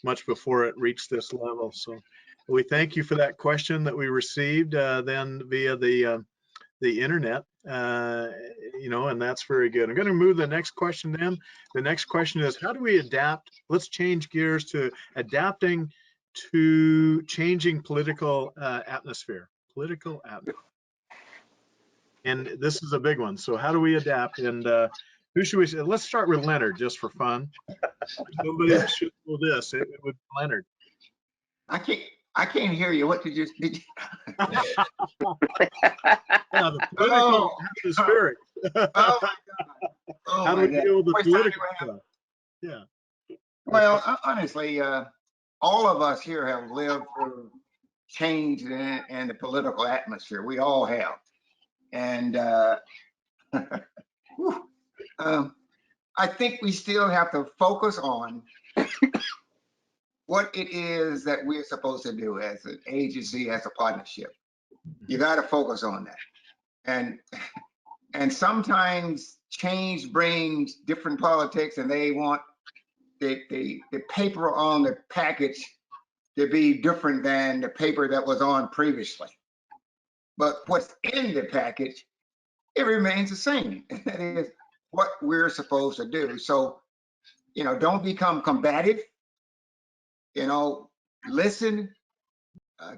much before it reached this level. So we thank you for that question that we received then via the internet, and that's very good. I'm going to move the next question then. The next question is, how do we adapt? Let's change gears to adapting to changing political atmosphere. And this is a big one. So how do we adapt? And who should we say? Let's start with Leonard, just for fun. Somebody should know this. It would be Leonard. I can't hear you. What did you? Yeah, the political atmospheric. Oh my God. Oh How do my we God. deal with the Which time political do we have? stuff? Yeah. Well, honestly, all of us here have lived through change in the political atmosphere. We all have. And whew, I think we still have to focus on what it is that we're supposed to do as an agency, as a partnership. You got to focus on that. And sometimes change brings different politics, and they want the paper on the package to be different than the paper that was on previously. But what's in the package, it remains the same. That is what we're supposed to do. So, don't become combative. Listen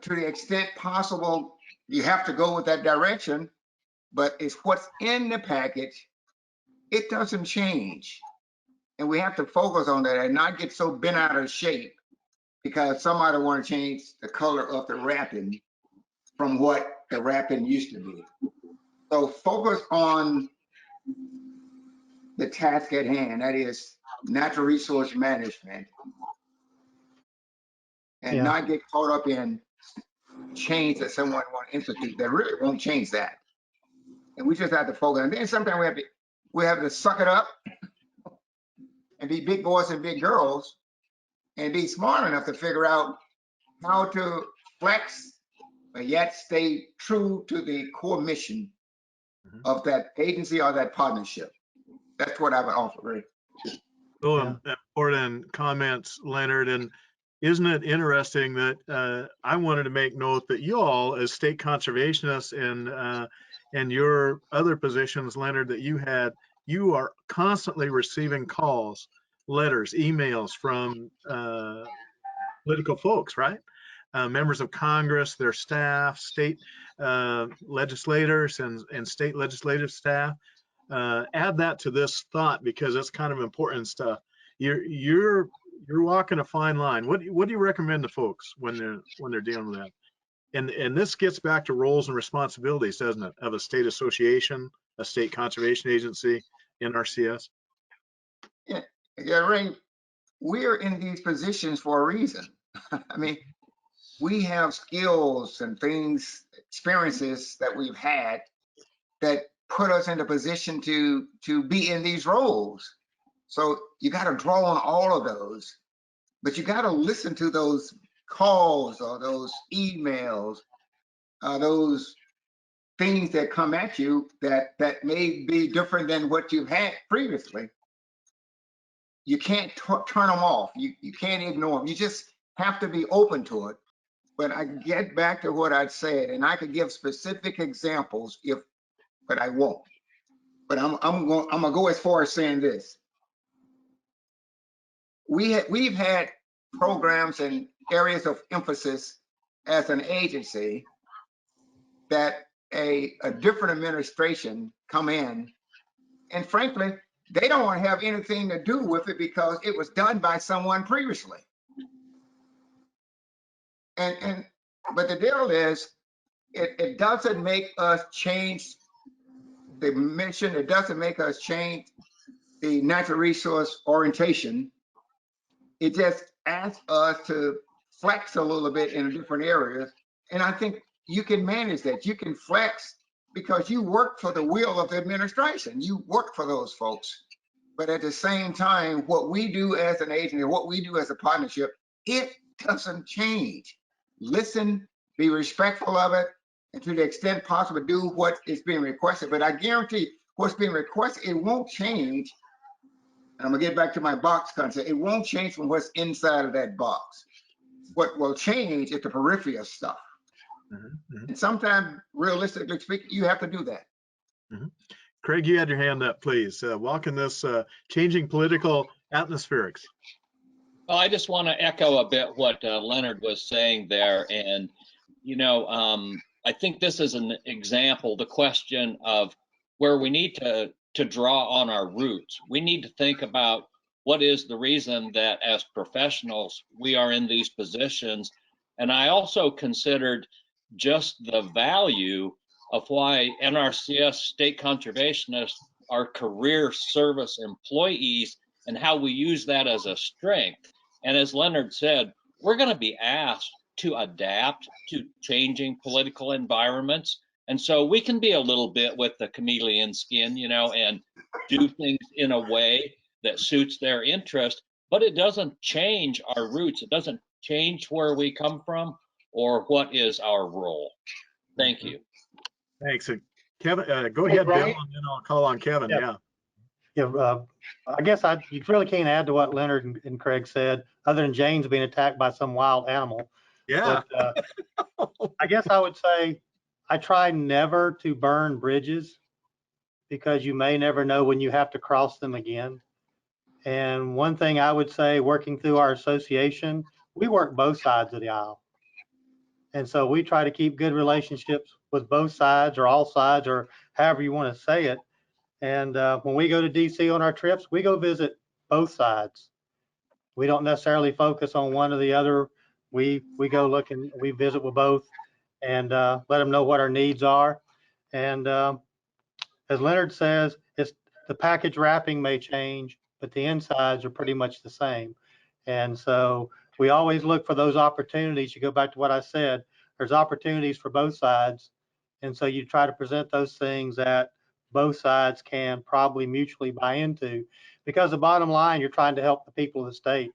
to the extent possible. You have to go with that direction, but it's what's in the package. It doesn't change. And we have to focus on that and not get so bent out of shape because somebody want to change the color of the wrapping from what the rapping used to be. So focus on the task at hand, that is natural resource management, and Yeah. not get caught up in change that someone wants to institute that really won't change that. And we just have to focus. And then sometimes we have to suck it up and be big boys and big girls and be smart enough to figure out how to flex, but yet stay true to the core mission of that agency or that partnership. That's what I would offer, Ray. Oh, important comments, Leonard. And isn't it interesting that I wanted to make note that you all, as state conservationists and your other positions, Leonard, that you are constantly receiving calls, letters, emails from political folks, right? Members of Congress, their staff, state legislators, and state legislative staff. Add that to this thought, because it's kind of important stuff. You're walking a fine line. What do you recommend to folks when they're dealing with that? And this gets back to roles and responsibilities, doesn't it, of a state association, a state conservation agency, NRCS? Yeah, Ray, we're in these positions for a reason. I mean, we have skills and things, experiences that we've had that put us in a position to be in these roles. So you got to draw on all of those, but you got to listen to those calls or those emails, those things that come at you that may be different than what you've had previously. You can't turn them off. You can't ignore them. You just have to be open to it. But I get back to what I'd said, and I could give specific examples but I won't. But I'm gonna go as far as saying this. We've had programs and areas of emphasis as an agency that a different administration come in, and frankly, they don't want to have anything to do with it because it was done by someone previously. But the deal is, it doesn't make us change the mission. It doesn't make us change the natural resource orientation. It just asks us to flex a little bit in different areas. And I think you can manage that. You can flex because you work for the will of the administration. You work for those folks. But at the same time, what we do as an agency, what we do as a partnership, it doesn't change. Listen, be respectful of it, and to the extent possible, do what is being requested. But I guarantee what's being requested, it won't change. And I'm gonna get back to my box concept. It won't change from what's inside of that box. What will change is the peripheral stuff. And sometimes, realistically speaking, you have to do that. Craig, you had your hand up, please. Walking this changing political atmospherics. Well, I just want to echo a bit what Leonard was saying there. And, you know, I think this is an example, the question of where we need to draw on our roots. We need to think about what is the reason that as professionals we are in these positions. And I also considered just the value of why NRCS state conservationists are career service employees and how we use that as a strength. And as Leonard said, we're going to be asked to adapt to changing political environments. And so we can be a little bit with the chameleon skin, you know, and do things in a way that suits their interest, but it doesn't change our roots. It doesn't change where we come from or what is our role. Thank you. Thanks. Kevin, go ahead, Bill, Ray? and then I'll call on Kevin. Yeah. I guess you really can't add to what Leonard and Craig said, other than Jane's being attacked by some wild animal. Yeah. But I guess I would say I try never to burn bridges, because you may never know when you have to cross them again. And one thing I would say, working through our association, we work both sides of the aisle. And so we try to keep good relationships with both sides, or all sides, or however you want to say it. And when we go to DC on our trips, we go visit both sides. We don't necessarily focus on one or the other. We go look and we visit with both. and let them know what our needs are. And as Leonard says, it's the package wrapping may change, but the insides are pretty much the same. And so we always look for those opportunities. You go back to what I said, there's opportunities for both sides. And so you try to present those things that both sides can probably mutually buy into, because the bottom line, you're trying to help the people of the state,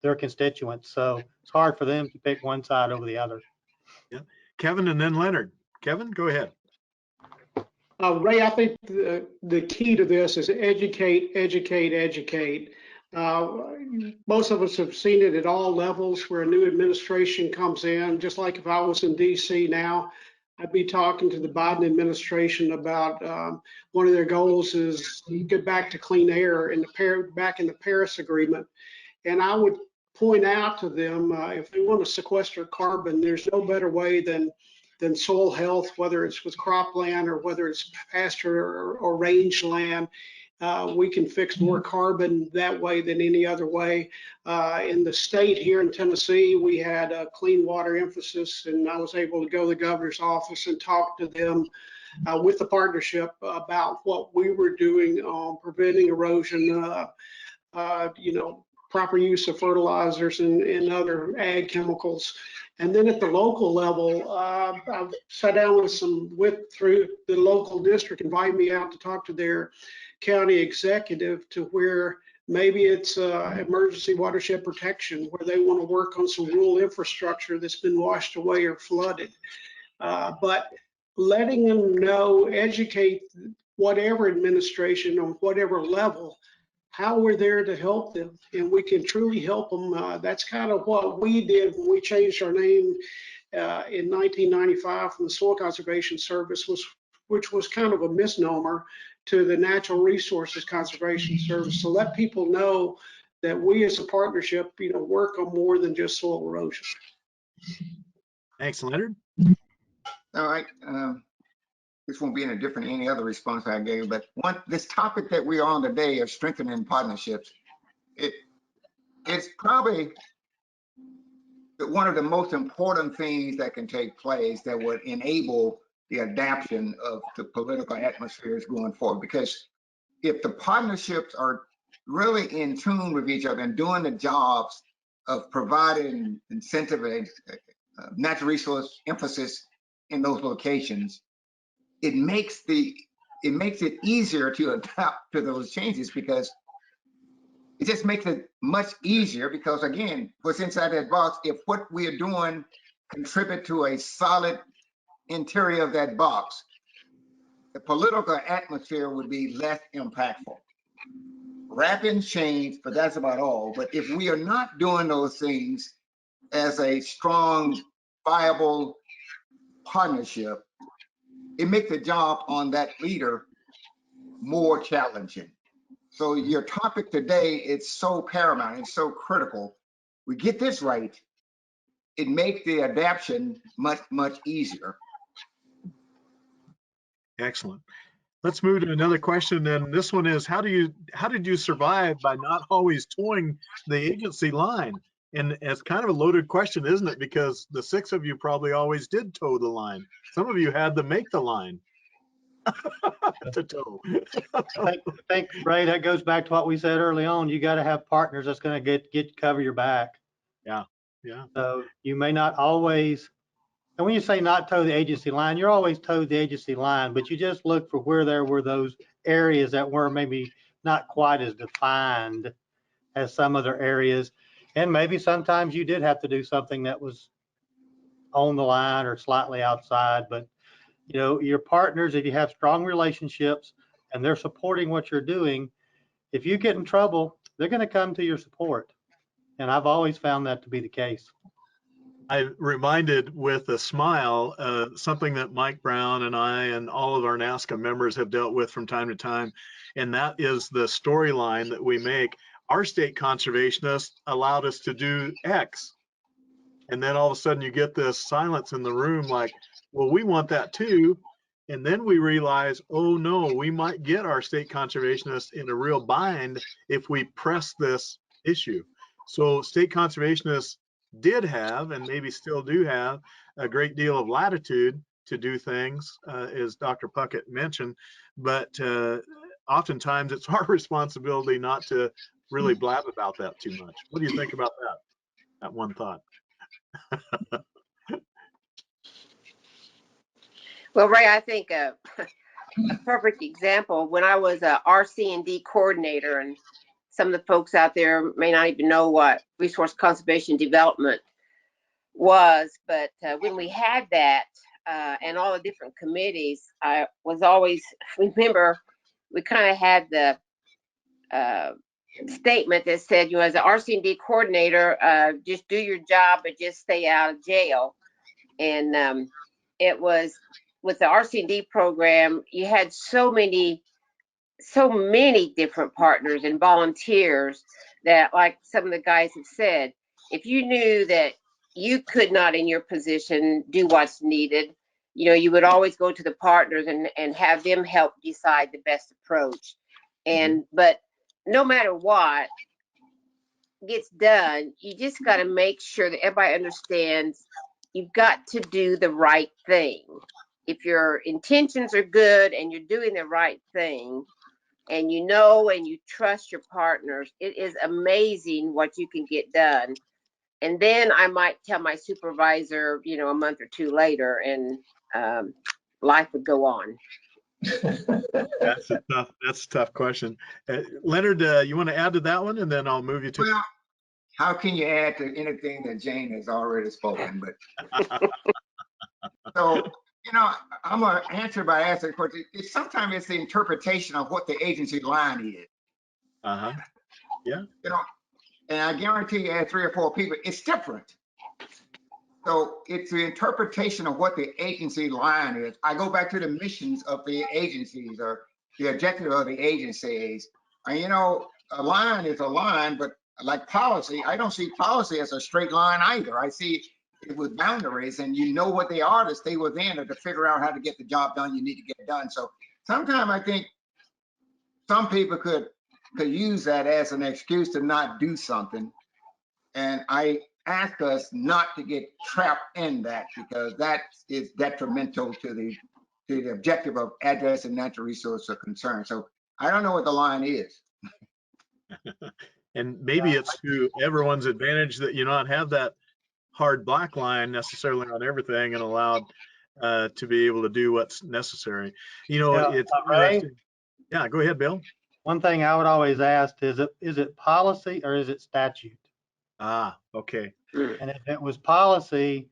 their constituents. So it's hard for them to pick one side over the other. Yeah. Kevin and then Leonard. Kevin, go ahead. Ray, I think the key to this is educate, educate, educate. Most of us have seen it at all levels where a new administration comes in. Just like if I was in DC now, I'd be talking to the Biden administration about one of their goals is get back to clean air in back in the Paris Agreement. And I would point out to them, if they want to sequester carbon, there's no better way than soil health, whether it's with cropland or whether it's pasture or range land. We can fix more carbon that way than any other way. In the state here in Tennessee, we had a clean water emphasis, and I was able to go to the governor's office and talk to them with the partnership about what we were doing on preventing erosion, proper use of fertilizers and other ag chemicals. And then at the local level, I've sat down through the local district, invite me out to talk to their county executive to where maybe it's emergency watershed protection, where they want to work on some rural infrastructure that's been washed away or flooded. But letting them know, educate whatever administration on whatever level, how we're there to help them, and we can truly help them. That's kind of what we did when we changed our name in 1995 from the Soil Conservation Service, which was kind of a misnomer, to the Natural Resources Conservation Service, to let people know that we as a partnership, work on more than just soil erosion. Thanks, Leonard. All right. This won't be any different than any other response I gave, but this topic that we're on today of strengthening partnerships, it's probably one of the most important things that can take place that would enable the adaptation of the political atmospheres going forward. Because if the partnerships are really in tune with each other and doing the jobs of providing incentive and natural resource emphasis in those locations, it makes it easier to adapt to those changes, because it just makes it much easier. Because again, what's inside that box, if what we are doing contribute to a solid interior of that box, the political atmosphere would be less impactful. Rapid change, but that's about all. But if we are not doing those things as a strong, viable partnership, it makes the job on that leader more challenging. So your topic today, it's so paramount, it's so critical. We get this right, it makes the adaptation much, much easier. Excellent. Let's move to another question. And this one is, how did you survive by not always towing the agency line? And it's kind of a loaded question, isn't it? Because the 6 of you probably always did toe the line. Some of you had to make the line to tow. I think, Ray, that goes back to what we said early on. You got to have partners that's going to get cover your back. Yeah. So you may not always, and when you say not toe the agency line, you're always towed the agency line, but you just look for where there were those areas that were maybe not quite as defined as some other areas. And maybe sometimes you did have to do something that was on the line or slightly outside, but your partners, if you have strong relationships and they're supporting what you're doing, if you get in trouble, they're going to come to your support. And I've always found that to be the case. I reminded with a smile something that Mike Brown and I and all of our NASCA members have dealt with from time to time, and that is the storyline that we make. Our state conservationists allowed us to do X, and then all of a sudden you get this silence in the room like, well, we want that too. And then we realize, oh no, we might get our state conservationists in a real bind if we press this issue. So state conservationists did have, and maybe still do have, a great deal of latitude to do things, as Dr. Puckett mentioned, but oftentimes it's our responsibility not to really blab about that too much. What do you think about that? That one thought. Well, Ray, I think a perfect example, when I was a RC&D coordinator, and some of the folks out there may not even know what resource conservation development was, but when we had that and all the different committees, I was always, remember, we kind of had the statement that said, as an RC&D coordinator, just do your job, but just stay out of jail. And it was with the RC&D program, you had so many different partners and volunteers that, like some of the guys have said, if you knew that you could not in your position do what's needed, you would always go to the partners and have them help decide the best approach. And but no matter what gets done, you just got to make sure that everybody understands you've got to do the right thing. If your intentions are good and you're doing the right thing, and and you trust your partners, it is amazing what you can get done. And then I might tell my supervisor, a month or two later, and life would go on. That's a tough question. Leonard, you want to add to that one, and then I'll move you to. Well, how can you add to anything that Jane has already spoken? But so, I'm gonna answer by asking, sometimes it's the interpretation of what the agency line is. Yeah. And I guarantee you, add 3 or 4 people, it's different. So it's the interpretation of what the agency line is. I go back to the missions of the agencies or the objective of the agencies. And a line is a line, but like policy, I don't see policy as a straight line either. I see it with boundaries, and what they are to stay within or to figure out how to get the job done you need to get done. So sometimes I think some people could use that as an excuse to not do something. And I ask us not to get trapped in that, because that is detrimental to the objective of addressing natural resource concern. So I don't know what the line is. And maybe it's to everyone's advantage that you not have that hard black line necessarily on everything, and allowed to be able to do what's necessary. It's interesting. Yeah, go ahead, Bill. One thing I would always ask is it policy or is it statute? Okay. And if it was policy,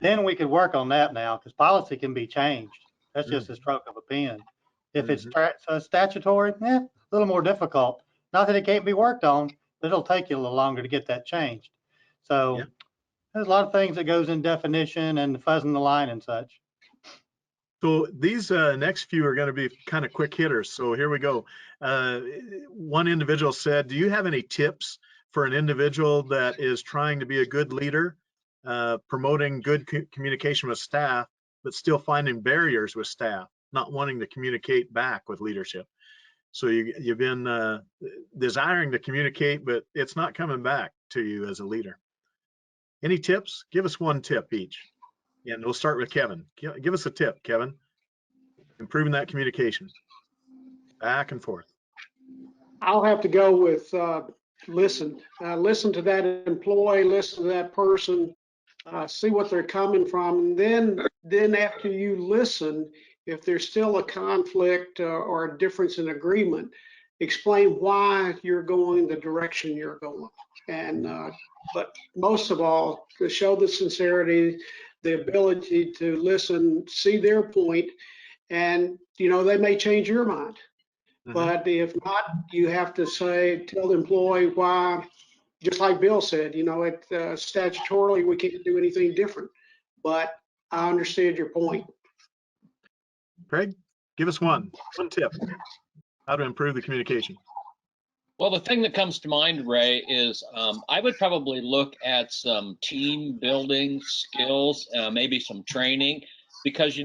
then we could work on that now, because policy can be changed. That's just a stroke of a pen. If it's statutory, a little more difficult. Not that it can't be worked on, but it'll take you a little longer to get that changed. So there's a lot of things that goes in definition and fuzzing the line and such. So these next few are going to be kind of quick hitters. So here we go. One individual said, do you have any tips for an individual that is trying to be a good leader, promoting good communication with staff, but still finding barriers with staff, not wanting to communicate back with leadership? So you've been desiring to communicate, but it's not coming back to you as a leader. Any tips? Give us one tip each. And we'll start with Kevin. Give us a tip, Kevin. Improving that communication back and forth. I'll have to go with listen. Listen to that employee, listen to that person, see what they're coming from. And then after you listen, if there's still a conflict or a difference in agreement, explain why you're going the direction you're going. And but most of all, to show the sincerity, the ability to listen, see their point, and they may change your mind. But if not, you have to tell the employee why, just like Bill said, statutorily, we can't do anything different. But I understand your point. Craig, give us one tip, how to improve the communication. Well, the thing that comes to mind, Ray, is I would probably look at some team building skills, maybe some training, because,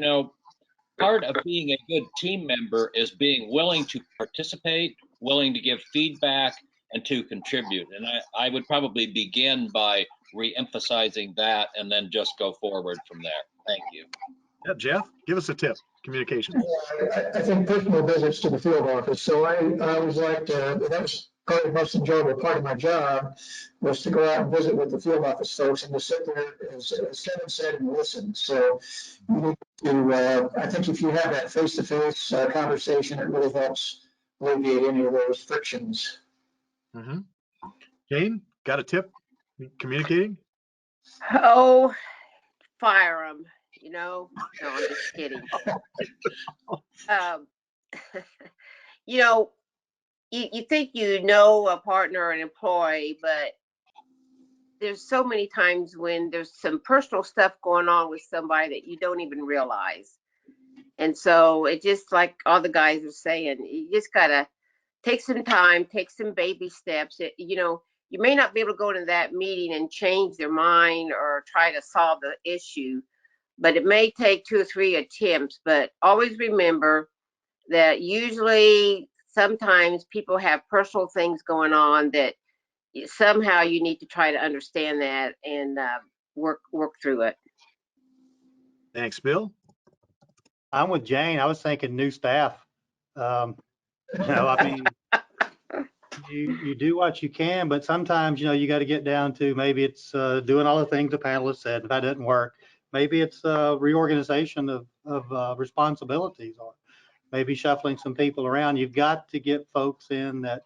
part of being a good team member is being willing to participate, willing to give feedback, and to contribute. And I would probably begin by re-emphasizing that and then just go forward from there. Thank you. Yeah, Jeff, give us a tip. Communication. I think personal visits to the field office. So I always liked, that was probably the most enjoyable part of my job, was to go out and visit with the field office folks and to sit there, as Kevin said, and listen. So you need to, I think if you have that face-to-face conversation, it really helps alleviate any of those frictions. Mm-hmm. Jane, got a tip? Communicating? Oh, fire them, you know? No, I'm just kidding. Um, you know, you think you know a partner or an employee, but there's so many times when there's some personal stuff going on with somebody that you don't even realize. And so it just like all the guys are saying, you just gotta take some time, take some baby steps. You know, you may not be able to go to that meeting and change their mind or try to solve the issue, but it may take 2 or 3 attempts. But always remember that usually sometimes people have personal things going on that somehow you need to try to understand that and work through it. Thanks, Bill. I'm with Jane. I was thinking new staff. I mean, you do what you can, but sometimes, you got to get down to maybe it's doing all the things the panelists said. If that didn't work, maybe it's reorganization of responsibilities, or maybe shuffling some people around. You've got to get folks in that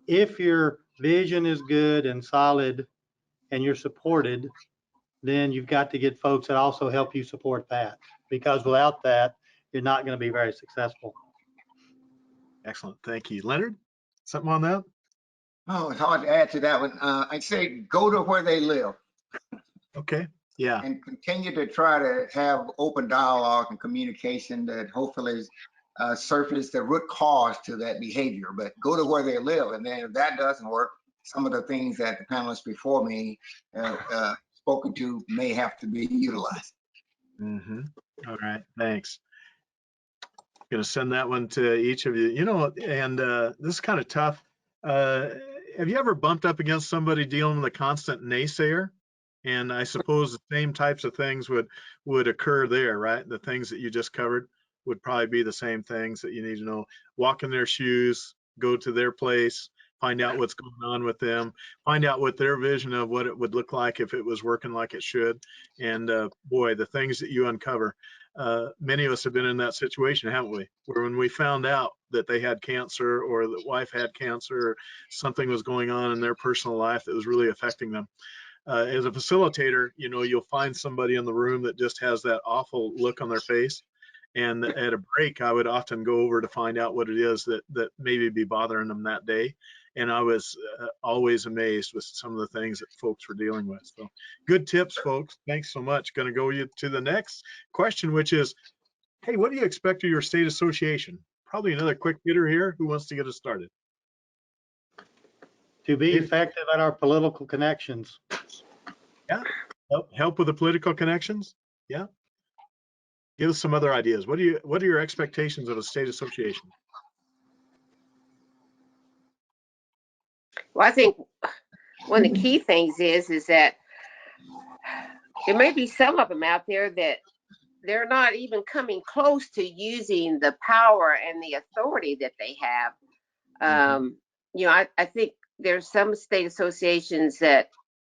if your vision is good and solid and you're supported, then you've got to get folks that also help you support that, because without that, you're not going to be very successful. Excellent. Thank you. Leonard, something on that? Oh, it's hard to add to that one. I'd say go to where they live Okay. Yeah. and continue to try to have open dialogue and communication that hopefully surface the root cause to that behavior. But go to where they live, and then if that doesn't work, some of the things that the panelists before me spoken to may have to be utilized. Mm-hmm. All right. Thanks. Going to send that one to each of you. And this is kind of tough. Have you ever bumped up against somebody dealing with a constant naysayer? And I suppose the same types of things would occur there, right? The things that you just covered would probably be the same things that you need to know. Walk in their shoes, go to their place, find out what's going on with them, find out what their vision of what it would look like if it was working like it should. And boy, the things that you uncover. Many of us have been in that situation, haven't we? Where when we found out that they had cancer or that wife had cancer or something was going on in their personal life that was really affecting them. As a facilitator, you'll find somebody in the room that just has that awful look on their face. And at a break, I would often go over to find out what it is that maybe be bothering them that day. And I was always amazed with some of the things that folks were dealing with. So good tips, folks. Thanks so much. Going to go to the next question, which is, hey, what do you expect of your state association? Probably another quick hitter here. Who wants to get us started? To be effective at our political connections. Yeah. Help with the political connections. Yeah. Give us some other ideas. What are your expectations of a state association? Well, I think one of the key things is that there may be some of them out there that they're not even coming close to using the power and the authority that they have. I think there's some state associations that,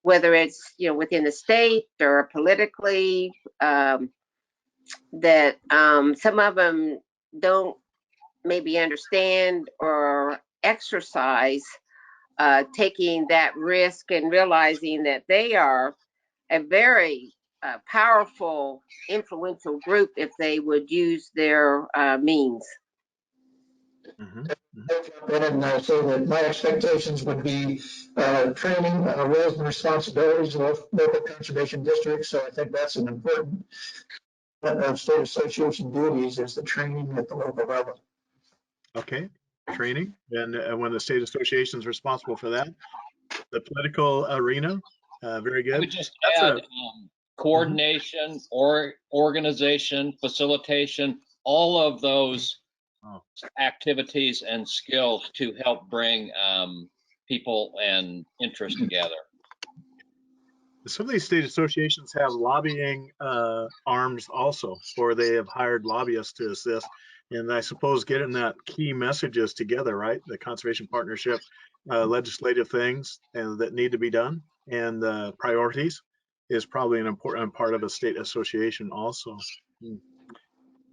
whether it's within the state or politically, that some of them don't maybe understand or exercise taking that risk and realizing that they are a very powerful, influential group if they would use their means. And say that my expectations would be training roles and responsibilities of local conservation districts. So I think that's an important state association duties, is the training at the local level. Okay, training, and when the state association is responsible for that. The political arena, very good. I would just add coordination or organization, facilitation, all of those activities and skills to help bring people and interest together. Some of these state associations have lobbying arms also, or they have hired lobbyists to assist. And I suppose getting that key messages together, right? The conservation partnership, legislative things that need to be done, and priorities is probably an important part of a state association also.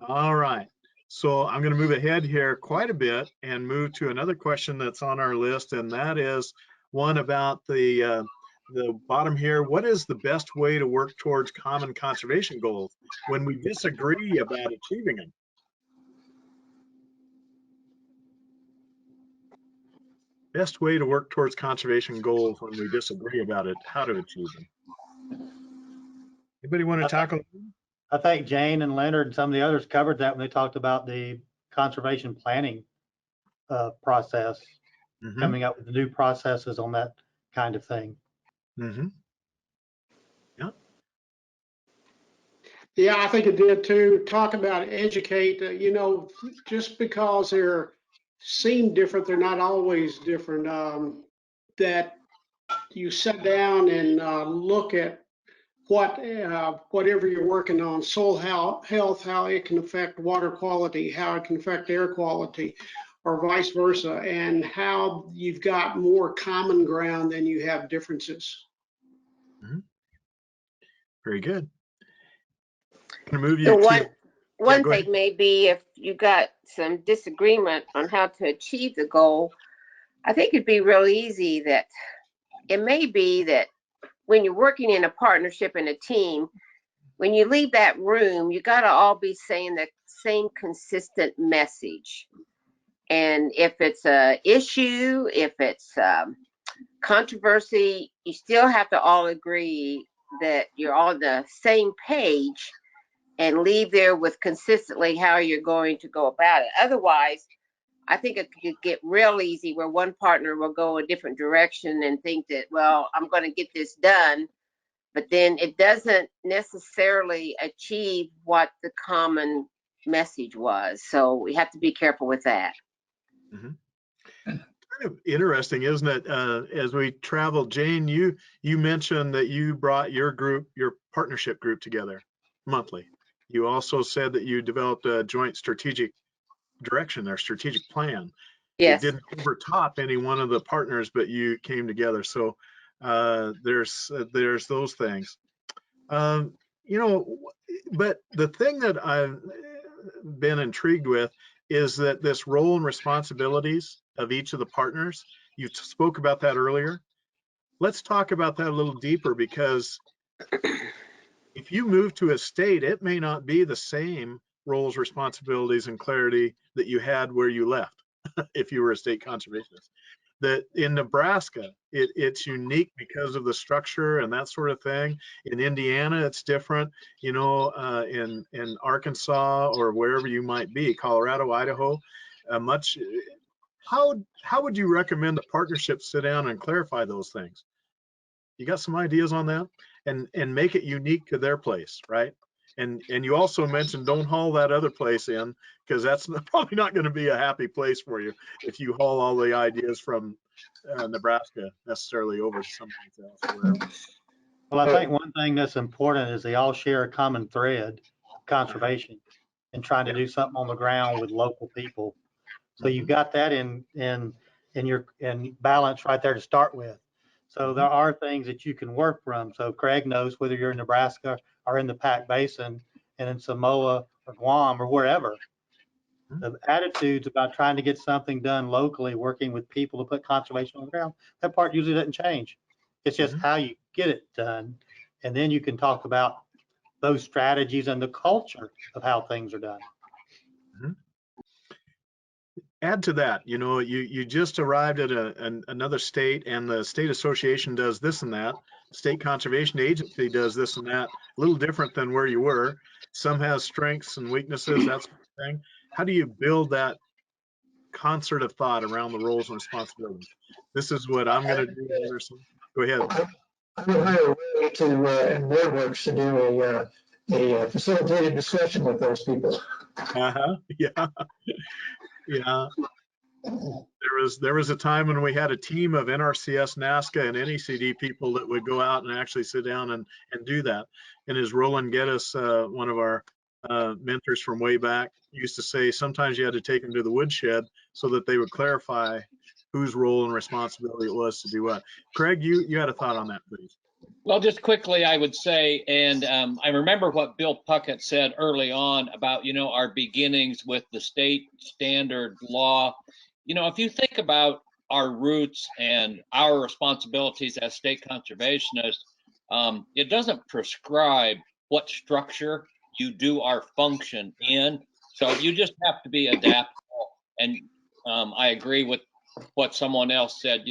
All right. So I'm going to move ahead here quite a bit and move to another question that's on our list, and that is one about the bottom here. What is the best way to work towards common conservation goals when we disagree about achieving them? Best way to work towards conservation goals when we disagree about it, how to achieve them. Anybody want to tackle? I think Jane and Leonard and some of the others covered that when they talked about the conservation planning process, coming up with the new processes on that kind of thing. Yeah. Yeah, I think it did too. Talk about educate, you know, just because they're seem different, they're not always different. That you sit down and look at whatever you're working on, soil health, how it can affect water quality, how it can affect air quality, or vice versa, and how you've got more common ground than you have differences. Very good. I'm going to move you So to one go thing ahead. may be if you got some disagreement on how to achieve the goal, I think it'd be real easy that it may be that when you're working in a partnership and a team, when you leave that room, you got to all be saying the same consistent message. And if it's a issue, if it's controversy, you still have to all agree that you're on the same page and leave there with consistently how you're going to go about it. Otherwise, I think it could get real easy where one partner will go a different direction and think that, well, I'm going to get this done, but then it doesn't necessarily achieve what the common message was. So we have to be careful with that. Kind of interesting, isn't it? As we traveled, Jane, you mentioned that you brought your group, your partnership group together monthly. You also said that you developed a joint strategic direction or strategic plan. Yes. It didn't overtop any one of the partners, but you came together. So there's those things. You know, but the thing that I've been intrigued with is that this role and responsibilities of each of the partners, you spoke about that earlier. Let's talk about that a little deeper, because if you move to a state, it may not be the same roles, responsibilities, and clarity that you had where you left if you were a state conservationist. That in Nebraska, it's unique because of the structure and that sort of thing. In Indiana, it's different. You know, in Arkansas or wherever you might be, Colorado, Idaho, how would you recommend the partnerships sit down and clarify those things? You got some ideas on that? And make it unique to their place, right? And you also mentioned don't haul that other place in, because that's probably not going to be a happy place for you if you haul all the ideas from Nebraska necessarily over to someplace else or wherever. Well, I think one thing that's important is they all share a common thread, conservation, and trying to do something on the ground with local people. So you've got that in balance right there to start with. So there are things that you can work from. So Craig knows whether you're in Nebraska or in the Pac Basin and in Samoa or Guam or wherever. The attitudes about trying to get something done locally, working with people to put conservation on the ground, that part usually doesn't change. It's just how you get it done. And then you can talk about those strategies and the culture of how things are done. Add to that, you know, you just arrived at another state, and the state association does this and that. State conservation agency does this and that, a little different than where you were. Some has strengths and weaknesses, that sort of thing. How do you build that concert of thought around the roles and responsibilities? This is what I'm going to do, Anderson. Go ahead. I would hire Ray to and BoardWorks to do a facilitated discussion with those people. Yeah. Yeah. There was a time when we had a team of NRCS, NASCA, and NECD people that would go out and actually sit down and do that. And as Roland Geddes, one of our mentors from way back, used to say, sometimes you had to take them to the woodshed so that they would clarify whose role and responsibility it was to do what. Craig, you had a thought on that, please. Well, just quickly, I would say, and I remember what Bill Puckett said early on about, our beginnings with the state standard law. If you think about our roots and our responsibilities as state conservationists, it doesn't prescribe what structure you do our function in. So you just have to be adaptable. And I agree with what someone else said,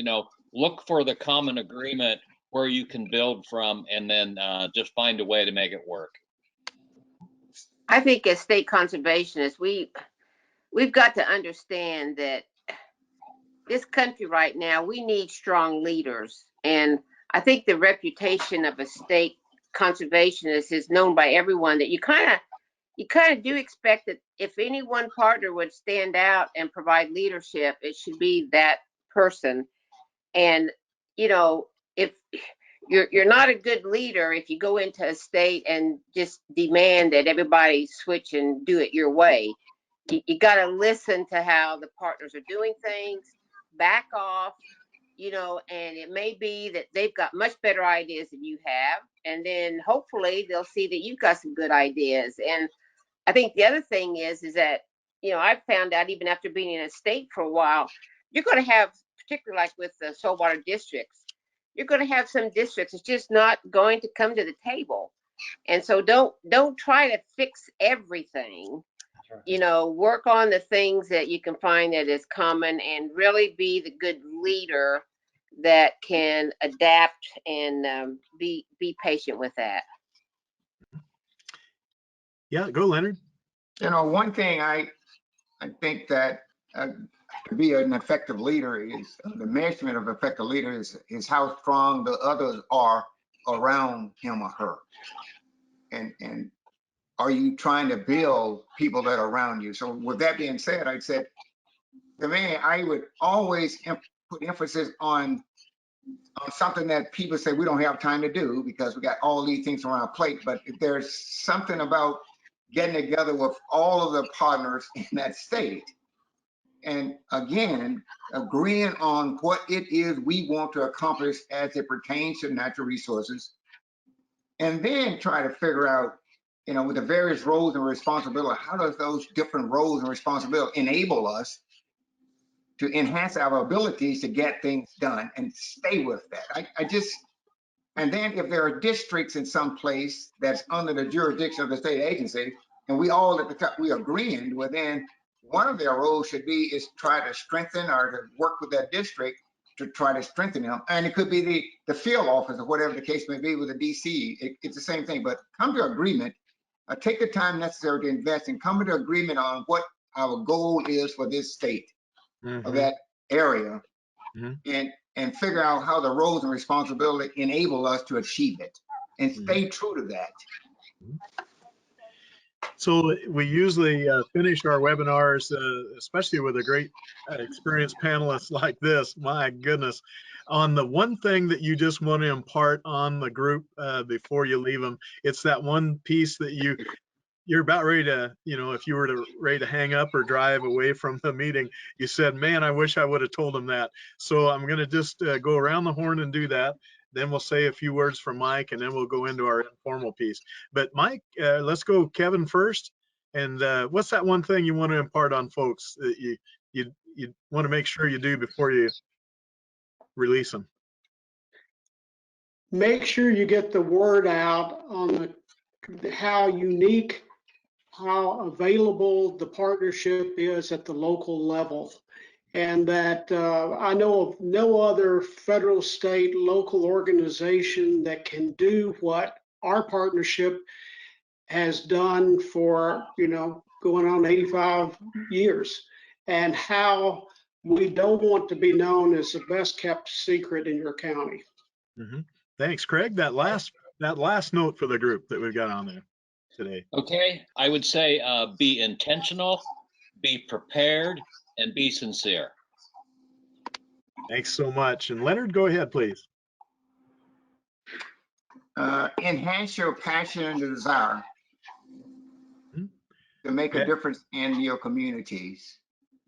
look for the common agreement where you can build from, and then just find a way to make it work. I think as state conservationists, we've got to understand that this country right now, we need strong leaders. And I think the reputation of a state conservationist is known by everyone, that you kind of do expect that if any one partner would stand out and provide leadership, it should be that person. And if you're not a good leader if you go into a state and just demand that everybody switch and do it your way. You got to listen to how the partners are doing things, back off, and it may be that they've got much better ideas than you have, and then hopefully they'll see that you've got some good ideas. And I think the other thing is that I've found out, even after being in a state for a while, you're going to have, particularly like with the saltwater districts, you're going to have some districts that's just not going to come to the table. And so don't try to fix everything. Work on the things that you can find that is common, and really be the good leader that can adapt and be patient with that. Yeah, go Leonard. One thing I think that to be an effective leader is the measurement of effective leader is how strong the others are around him or her. And are you trying to build people that are around you? So with that being said, I said, to me, I would always put emphasis on something that people say we don't have time to do because we got all these things on our plate. But if there's something about getting together with all of the partners in that state, and again, agreeing on what it is we want to accomplish as it pertains to natural resources, and then try to figure out, with the various roles and responsibilities, how does those different roles and responsibilities enable us to enhance our abilities to get things done and stay with that. And then if there are districts in some place that's under the jurisdiction of the state agency, and we all at the top, we agreeing, well then one of their roles should be is try to strengthen or to work with that district to try to strengthen them. And it could be the field office or whatever the case may be with the DC. It's the same thing, but come to agreement, take the time necessary to invest and come to agreement on what our goal is for this state. Of that area, and figure out how the roles and responsibility enable us to achieve it, and stay true to that. So we usually finish our webinars, especially with a great experienced panelist like this, my goodness, on the one thing that you just want to impart on the group before you leave them. It's that one piece that you're about ready to, if you were ready to hang up or drive away from the meeting, you said, man, I wish I would have told him that. So I'm going to just go around the horn and do that. Then we'll say a few words from Mike, and then we'll go into our informal piece. But Mike, let's go Kevin first. And what's that one thing you want to impart on folks that you want to make sure you do before you release them? Make sure you get the word out on how unique, how available the partnership is at the local level. And that I know of no other federal, state, local organization that can do what our partnership has done for, going on 85 years, and how we don't want to be known as the best kept secret in your county. Thanks, Craig. That last note for the group that we've got on there today. Okay, I would say be intentional, be prepared, and be sincere. Thanks so much. And Leonard, go ahead, please. Enhance your passion and desire to make a Okay. difference in your communities,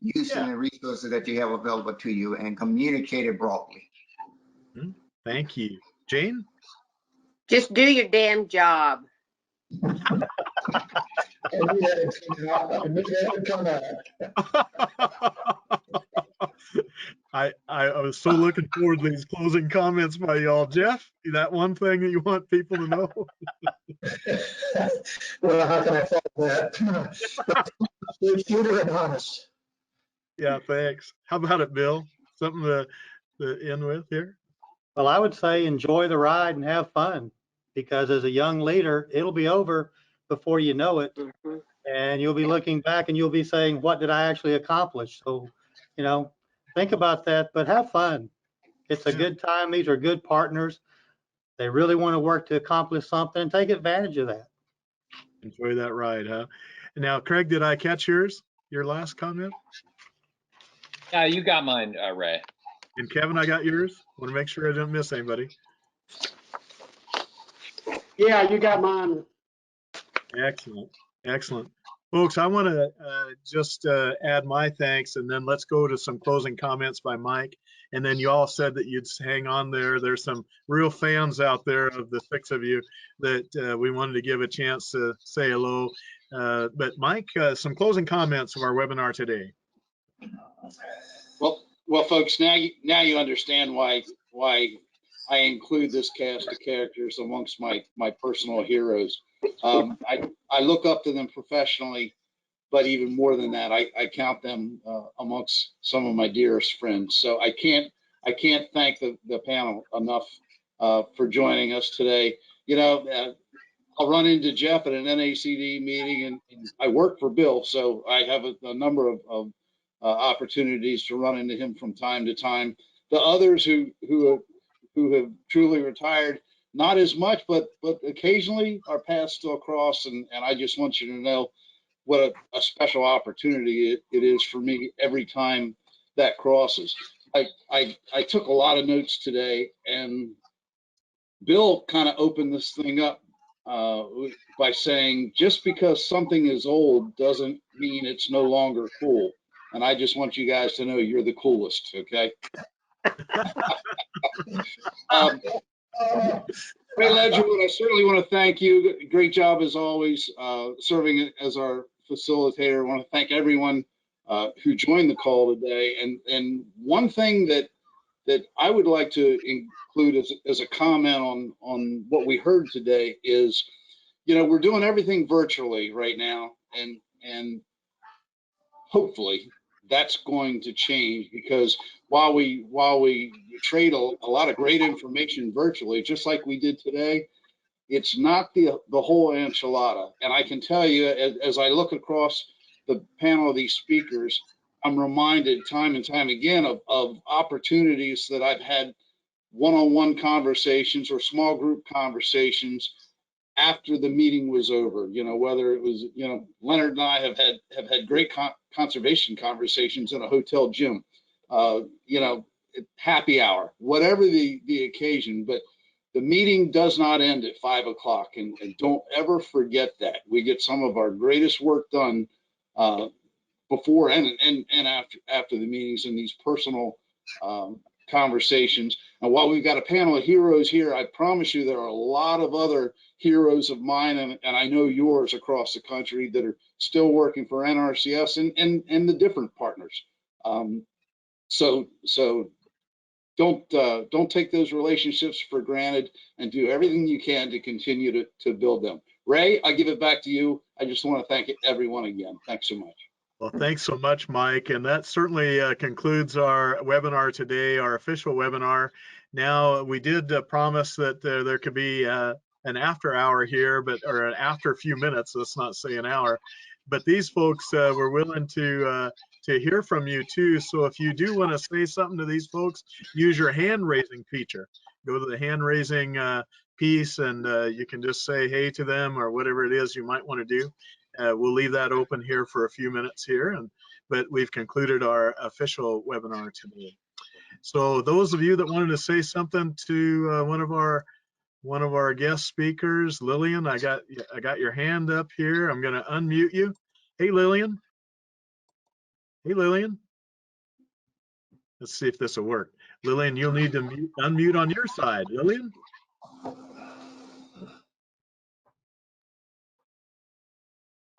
using Yeah. the resources that you have available to you and communicate it broadly. Thank you. Jane? Just do your damn job. I knew that would come out. I was so looking forward to these closing comments by y'all. Jeff, that one thing that you want people to know? Well, how can I follow that? Straight shooter and honest. Yeah, thanks. How about it, Bill? Something to end with here? Well, I would say enjoy the ride and have fun, because as a young leader, it'll be over before you know it. Mhm. And you'll be looking back and you'll be saying, what did I actually accomplish? So, think about that, but have fun. It's a Yeah. good time. These are good partners. They really want to work to accomplish something. Take advantage of that. Enjoy that ride, huh? Now, Craig, did I catch yours? Your last comment? Yeah, you got mine, Ray. And Kevin, I got yours. Want to make sure I didn't miss anybody. Yeah, you got mine. Excellent. Excellent. Folks, I want to just add my thanks, and then let's go to some closing comments by Mike. And then you all said that you'd hang on there. There's some real fans out there of the 6 of you that we wanted to give a chance to say hello. But Mike, some closing comments of our webinar today. Well, folks, now you understand why I include this cast of characters amongst my personal heroes. I look up to them professionally, but even more than that, I count them amongst some of my dearest friends. So I can't thank the panel enough for joining us today. I'll run into Jeff at an NACD meeting, and I work for Bill, so I have a number of opportunities to run into him from time to time. The others who have truly retired, not as much, but occasionally our paths still cross, and I just want you to know what a special opportunity it is for me every time that crosses. I took a lot of notes today, and Bill kind of opened this thing up by saying, just because something is old doesn't mean it's no longer cool. And I just want you guys to know you're the coolest, okay? Ray Ledgerwood, I certainly want to thank you. Great job as always, serving as our facilitator. I want to thank everyone who joined the call today. And one thing that I would like to include as a comment on what we heard today is, we're doing everything virtually right now, and hopefully that's going to change, because while we trade a lot of great information virtually, just like we did today, it's not the whole enchilada. And I can tell you, as I look across the panel of these speakers, I'm reminded time and time again of opportunities that I've had one-on-one conversations or small group conversations after the meeting was over. Whether it was, Leonard and I have had great conservation conversations in a hotel gym, happy hour, whatever the occasion. But the meeting does not end at 5 o'clock, and don't ever forget that. We get some of our greatest work done before and after the meetings in these personal conversations. And while we've got a panel of heroes here, I promise you there are a lot of other heroes of mine, and I know yours across the country, that are still working for NRCS and the different partners. So don't take those relationships for granted, and do everything you can to continue to build them. Ray, I give it back to you. I just want to thank everyone again. Thanks so much. Well, thanks so much, Mike. And that certainly concludes our webinar today, our official webinar. Now, we did promise that there could be an after hour here, or an after a few minutes, let's not say an hour. But these folks were willing to hear from you too. So if you do want to say something to these folks, use your hand raising feature. Go to the hand raising piece, and you can just say hey to them, or whatever it is you might want to do. We'll leave that open here for a few minutes here, but we've concluded our official webinar today. So those of you that wanted to say something to one of our guest speakers, Lillian, I got your hand up here. I'm going to unmute you. Hey, Lillian. Hey, Lillian. Let's see if this will work. Lillian, you'll need to unmute on your side. Lillian.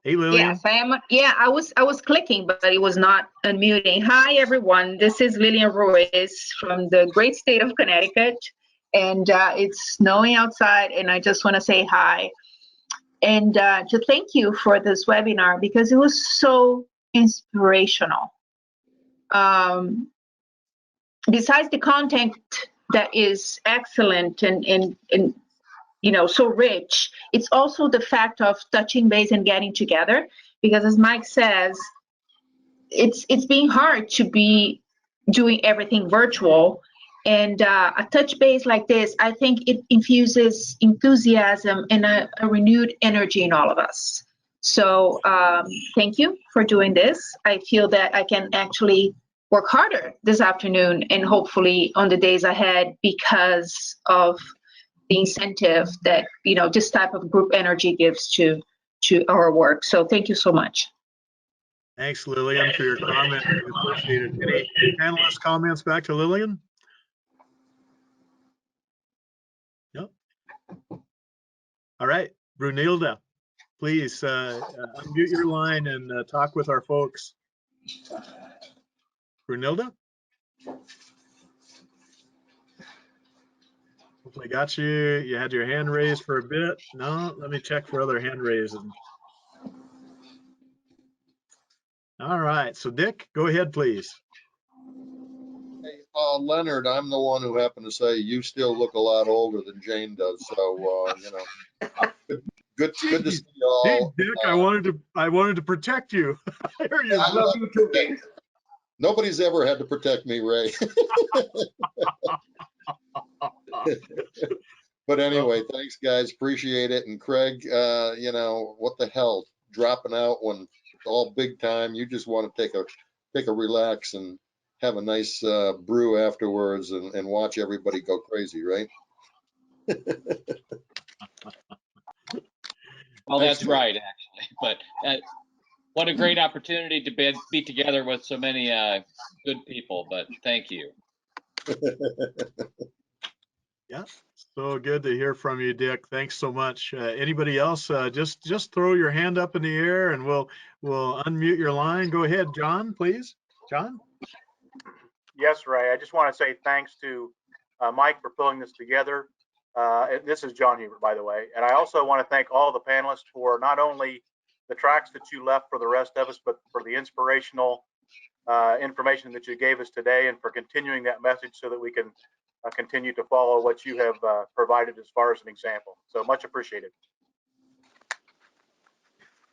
Hey, Lillian. Yes, I am. Yeah, I was clicking, but it was not unmuting. Hi, everyone. This is Lillian Ruiz from the great state of Connecticut, and it's snowing outside, and I just want to say hi and to thank you for this webinar because it was so inspirational. Besides the content that is excellent and so rich, it's also the fact of touching base and getting together, because as Mike says, it's being hard to be doing everything virtual, and a touch base like this, I think it infuses enthusiasm and a renewed energy in all of us. So thank you for doing this. I feel that I can actually work harder this afternoon and hopefully on the days ahead because of the incentive that this type of group energy gives to our work. So thank you so much. Thanks, Lillian, for your comment. We appreciate it. Any panelist comments back to Lillian? Nope. All right, Brunilda, please unmute your line and talk with our folks. Brunilda? Hopefully got you. You had your hand raised for a bit. No, let me check for other hand raises. All right, so Dick, go ahead, please. Hey, Leonard, I'm the one who happened to say you still look a lot older than Jane does. So, good to see you all. Hey, Dick, I wanted to protect you. I love you too, Dick. Nobody's ever had to protect me, Ray. But anyway, thanks, guys. Appreciate it. And Craig, what the hell, dropping out when it's all big time. You just want to take a relax and have a nice brew afterwards and watch everybody go crazy, right? Well, that's right, actually. But what a great opportunity to be together with so many good people. But thank you. Yeah, so good to hear from you, Dick. Thanks so much. Anybody else? Just throw your hand up in the air and we'll unmute your line. Go ahead, John, please. John? Yes, Ray. I just want to say thanks to Mike for pulling this together. This is John Hubert, by the way. And I also want to thank all the panelists for not only the tracks that you left for the rest of us, but for the inspirational information that you gave us today and for continuing that message so that we can continue to follow what you have provided as far as an example. So much appreciated.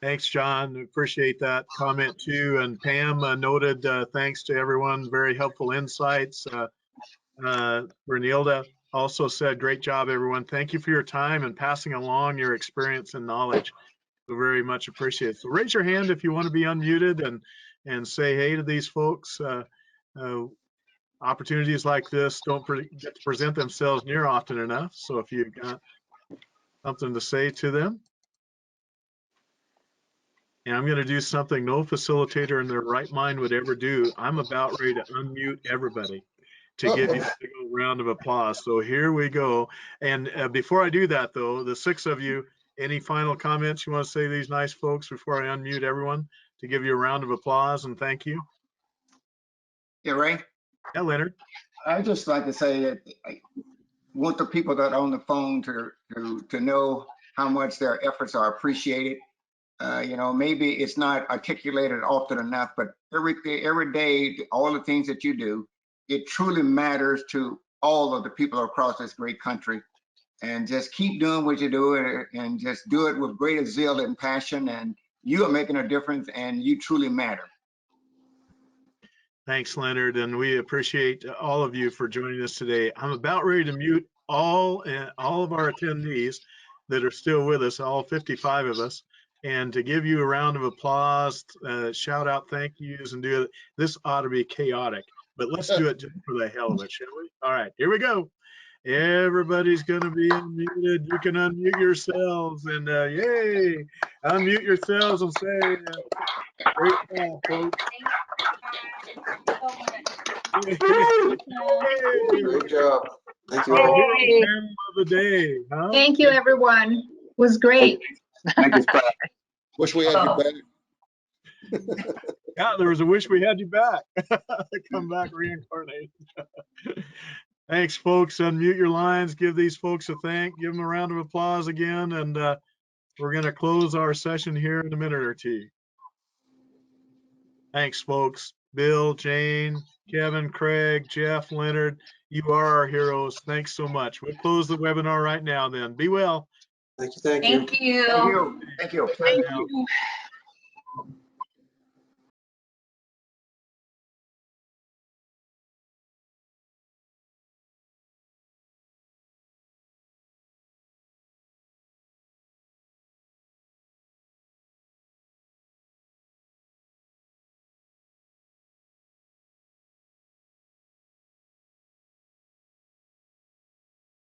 Thanks, John. Appreciate that comment too. And Pam noted thanks to everyone. Very helpful insights. Renilda also said, great job, everyone. Thank you for your time and passing along your experience and knowledge. So very much appreciated. So raise your hand if you want to be unmuted and say hey to these folks. Opportunities like this don't get to present themselves near often enough. So if you've got something to say to them. And I'm going to do something no facilitator in their right mind would ever do. I'm about ready to unmute everybody to give you a big round of applause. So here we go. And before I do that, though, the 6 of you, any final comments you want to say to these nice folks before I unmute everyone to give you a round of applause and thank you? Yeah, Ray? Yeah, Leonard. I just like to say that I want the people that are on the phone to know how much their efforts are appreciated. Maybe it's not articulated often enough, but every day, all the things that you do, it truly matters to all of the people across this great country. And just keep doing what you do and just do it with greater zeal and passion. And you are making a difference and you truly matter. Thanks, Leonard, and we appreciate all of you for joining us today. I'm about ready to mute all of our attendees that are still with us, all 55 of us, and to give you a round of applause, shout out thank yous, and do it. This ought to be chaotic, but let's do it just for the hell of it, shall we? All right, here we go. Everybody's going to be unmuted. You can unmute yourselves and yay, unmute yourselves and say, great job, folks. Great job. Thank you Our all. hero Yay. panel of the day, huh? Thank you, everyone. It was great. Thank you, Scott. Wish we had you back. Yeah, there was a wish we had you back. Come back reincarnated. Thanks, folks. Unmute your lines. Give these folks a thank. Give them a round of applause again. And we're going to close our session here in a minute or two. Thanks, folks. Bill, Jane, Kevin, Craig, Jeff, Leonard, you are our heroes. Thanks so much. We'll close the webinar right now then. Be well. Thank you. Thank you. Thank you. Thank you. Thank you. Thank Now. you.